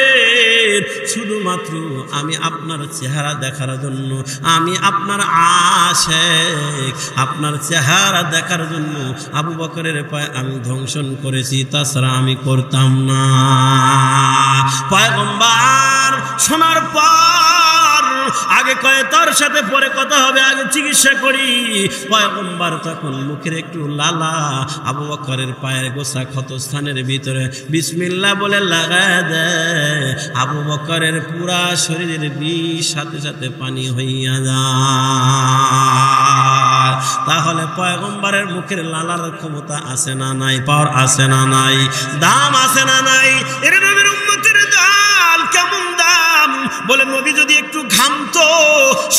Speaker 1: শুধুমাত্র আমি আপনার চেহারা দেখার জন্য, আমি আপনার আশিক, আপনার চেহারা দেখার জন্য আবু বকরের পায়ে আমি ধ্বংসন করেছি, তাছাড়া আমি করতাম না। পয়গম্বর শোনার পর আগে কয়ে তোর সাথে পরে কথা হবে, আগে চিকিৎসা করি। পয়গম্বর তখন মুখের একটু লালা আবু বকরের পায়ের গোছা ক্ষতস্থানের ভিতরে বিসমিল্লাহ বলে লাগায় দেয়। আবু বকরের পুরা শরীরের বিষ সাথে সাথে পানি হইয়া যায়। তাহলে পয়গম্বরের মুখের লালার ক্ষমতা আছে না নাই? পাওয়ার আছে না নাই? দাম আছে না নাই? এর নবীর উম্মতের দাম কেমন দাম? বলে নবী যদি একটু ঘামতো,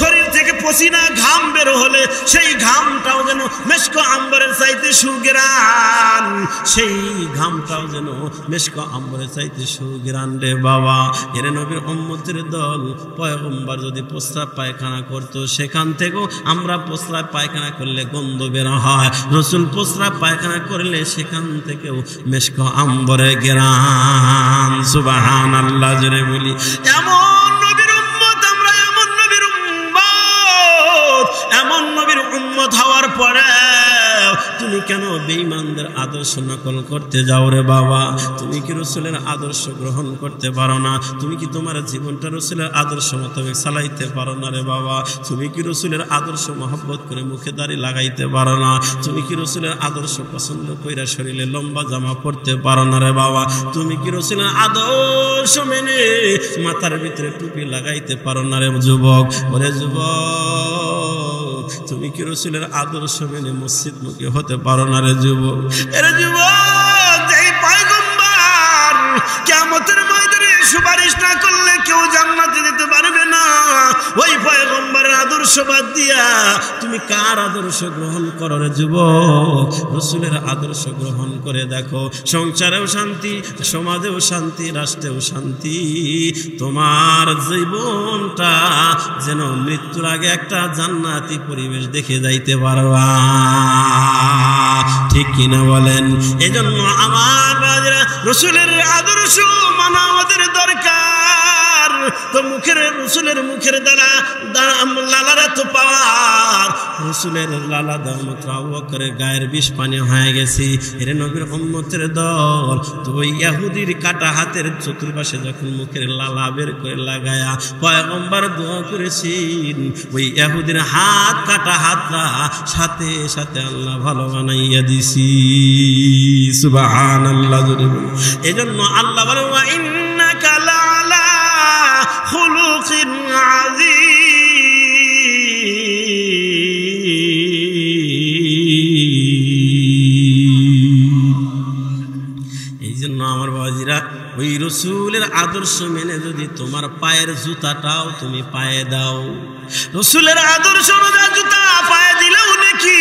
Speaker 1: শরীর থেকে পসিনা ঘাম বের হলে সেই ঘামটাও যেন মেশক আম্বরের চাইতে সুগ্রান, সেই ঘামটাও যেন মেশক আম্বরের চাইতে সুগ্রান রে বাবা। এর নবীর উম্মতের দল পয়গম্বর যদি প্রস্রাব পায়খানা করতো, সেখান থেকেও আমরা প্রস্রাব পায়খানা করলে গন্ধ বের হয়, রসুল প্রস্রাব পায়খানা করলে সেখান থেকেও মেশক আম্বরে গেরান। সুবহানাল্লাহ জোরে বলি। এমন নবীর উম্মত আমরা, এমন নবীর উম্মত, এমন নবীর উম্মত হওয়ার পরে তুমি কেন বেঈমানদের আদর্শ নকল করতে যাও রে বাবা? তুমি কি রসুলের আদর্শ গ্রহণ করতে পারো না? তুমি কি তোমার জীবনটা রসুলের আদর্শ মোতাবেক চালাইতে পারো না রে বাবা? তুমি কি রসুলের আদর্শ মহব্বত করে মুখে দাড়ি লাগাইতে পারো না? তুমি কি রসুলের আদর্শ পছন্দ কইরা শরীরে লম্বা জামা পরতে পারো না রে বাবা? তুমি কি রসুলের আদর্শ মেনে মাথার ভিতরে টুপি লাগাইতে পারো না রে যুবক? ওরে যুবক, তুমি কি রসুলের আদর্শ মেনে মসজিদ মুখী হতে পারো না রে যুবক? এরে যুবক, এই পয়গম্বর কিয়ামতের ময়দানে সুপারিশ না করলে কেউ জান্নাতে যেতে পারবে না। ওই পয়গম্বরের আদর্শ বাদ দিয়া তুমি কার আদর্শ গ্রহণ করো রে যুবক? রাসূলের আদর্শ গ্রহণ করে দেখো, সংসারেও শান্তি, সমাজেও শান্তি, রাষ্ট্রেও শান্তি। তোমার জীবনটা যেন মৃত্যুর আগে একটা জান্নাতি পরিবেশ দেখে যাইতে পারবা, ঠিক কিনা বলেন? এজন্য আমার বাজারা রাসূলের আদর্শ মানা আমাদের দরকার। তো রাসূলের মুখের দ্বারা লালারা তো পাওয়ার, রাসূলের লালা দেওয়ার মাত্র আবু বকরের গায়ের বিষ পানি হয়ে গেছে। এর নবীর উম্মতের দল তো ওই ইহুদির কাটা হাতের চতুর্পাশে যখন মুখের লালা বের করে লাগায়া পয়গম্বর দোয়া করেছেন, ওই ইহুদির হাত কাটা হাতরা সাথে সাথে আল্লাহ ভালো বানাইয়া দিছি। সুবহানাল্লাহ। এজন্য আল্লাহ বলেন ওয়া ইন্নাকা লাআলা খুলুকিন আযীম। এই জন্য আমার বাবাজিরা ওই রাসূলের আদর্শ মেনে যদি তোমার পায়ের জুতাটাও তুমি পায়ে দাও, রাসূলের আদর্শ অনুযায়ী জুতা পায়ে দিলেও নাকি,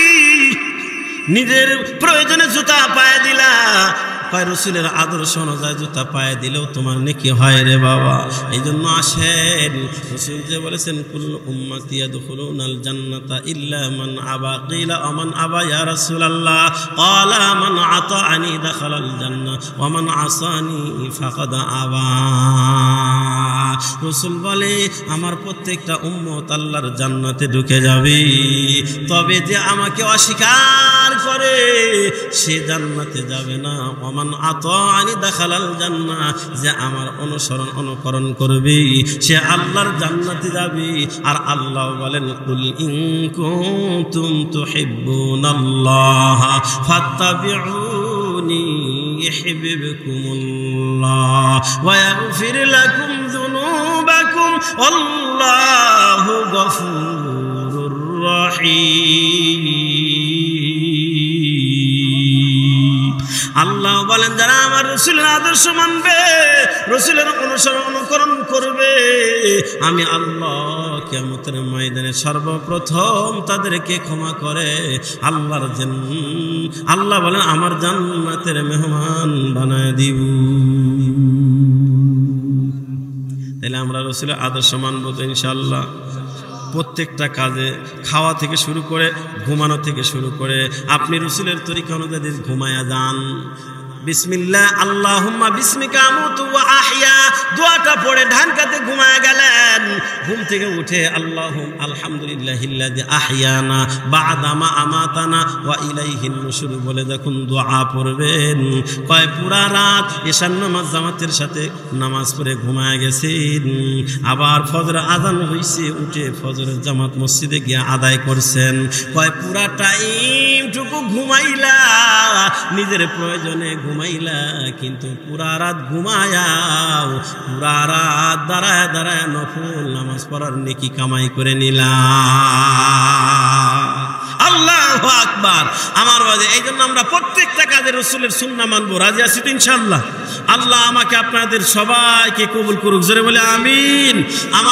Speaker 1: নিজের প্রয়োজনে জুতা পায়ে দিলা, রাসূলের আদর্শ অনুযায়ী জুতা পায়ে দিলেও তোমার নেকি হয় রে বাবা। এই জন্য আসেন, রাসূল যে বলেছেন কুল্লু উম্মতি ইয়াদখুলুনাল জান্নাতা ইল্লা মান আবা, কিলা আমান আবা ইয়া রাসূলুল্লাহ, ক্বালা মান আতাআনি দাখালাল জান্নাহ ওয়া মান আসানি ফাকাদ আবা। রাসূল বলে আমার প্রত্যেকটা উম্মত আল্লাহর জান্নাতে ঢুকে যাবে, তবে যে আমাকে অস্বীকার করে সে জান্নাতে যাবে না। মান আতাআনি দাখালাল জান্নাহ, যে আমার অনুসরণ অনুকরণ করবে সে আল্লাহর জান্নাতে যাবে। আর আল্লাহ বলেন কুল ইন কুনতুম তুহিব্বুনাল্লাহ ফাত্তাবিউনি ইউহিব্বুকুমুল্লাহ ওয়া ইয়াগফির লাকুম যুনুবাকুম আল্লাহু গফুরুর রহিম। আল্লাহ বলেন যারা আমার রাসূলের আদর্শ মানবে, রাসূলের অনুসরণ অনুকরণ করবে, আমি আল্লাহ কিয়ামতের ময়দানে সর্বপ্রথম তাদেরকে ক্ষমা করে আল্লাহ বলেন আমার জান্নাতের মেহমান বানায় দিব। তাহলে আমরা রাসূলের আদর্শ মানব তো ইনশাআল্লাহ। প্রত্যেকটা কাজে, খাওয়া থেকে শুরু করে ঘুমানো থেকে শুরু করে আপনি রাসূলের তরিকা অনুযায়ী ঘুমায়া যান। বিসমিল্লাহ আল্লাহুম্মা বিসমিকা আমুতু ওয়া আহইয়া দোয়াটা পড়ে ডান কাতে ঘুমায়া গেলেন। ঘুম থেকে উঠে আলহামদুলিল্লাহিল্লাযী আহইয়ানা বা'দা মা আমাতানা ওয়া ইলাইহিন নুশুর বলে যখন দোয়া পড়বেন, কয় পুরা রাত ঈশার নামাজ জামাতের সাথে নামাজ পড়ে ঘুমায়া গেছেন, আবার ফজর আযান হইছে উঠে ফজরের জামাত মসজিদে গিয়ে আদায় করছেন, কয় পুরা টাইমটুকু ঘুমাইলা, নিজের প্রয়োজনে ঘুমাইলা, কিন্তু পুরা রাত ঘুমায়াও পুরা রাত দাঁড়ায় দাঁড়ায় নফল নামাজ পড়ার নেকি কামাই করে নিলা। আল্লাহু আকবার। আমার বাজে এই জন্য আমরা প্রত্যেকটা কাজে রাসূলের সুন্নাহ মানবো। রাজি আছি তো ইনশাআল্লাহ? আল্লাহ আমাকে আপনাদের সবাইকে কবুল করুক, জোরে বলে আমিন।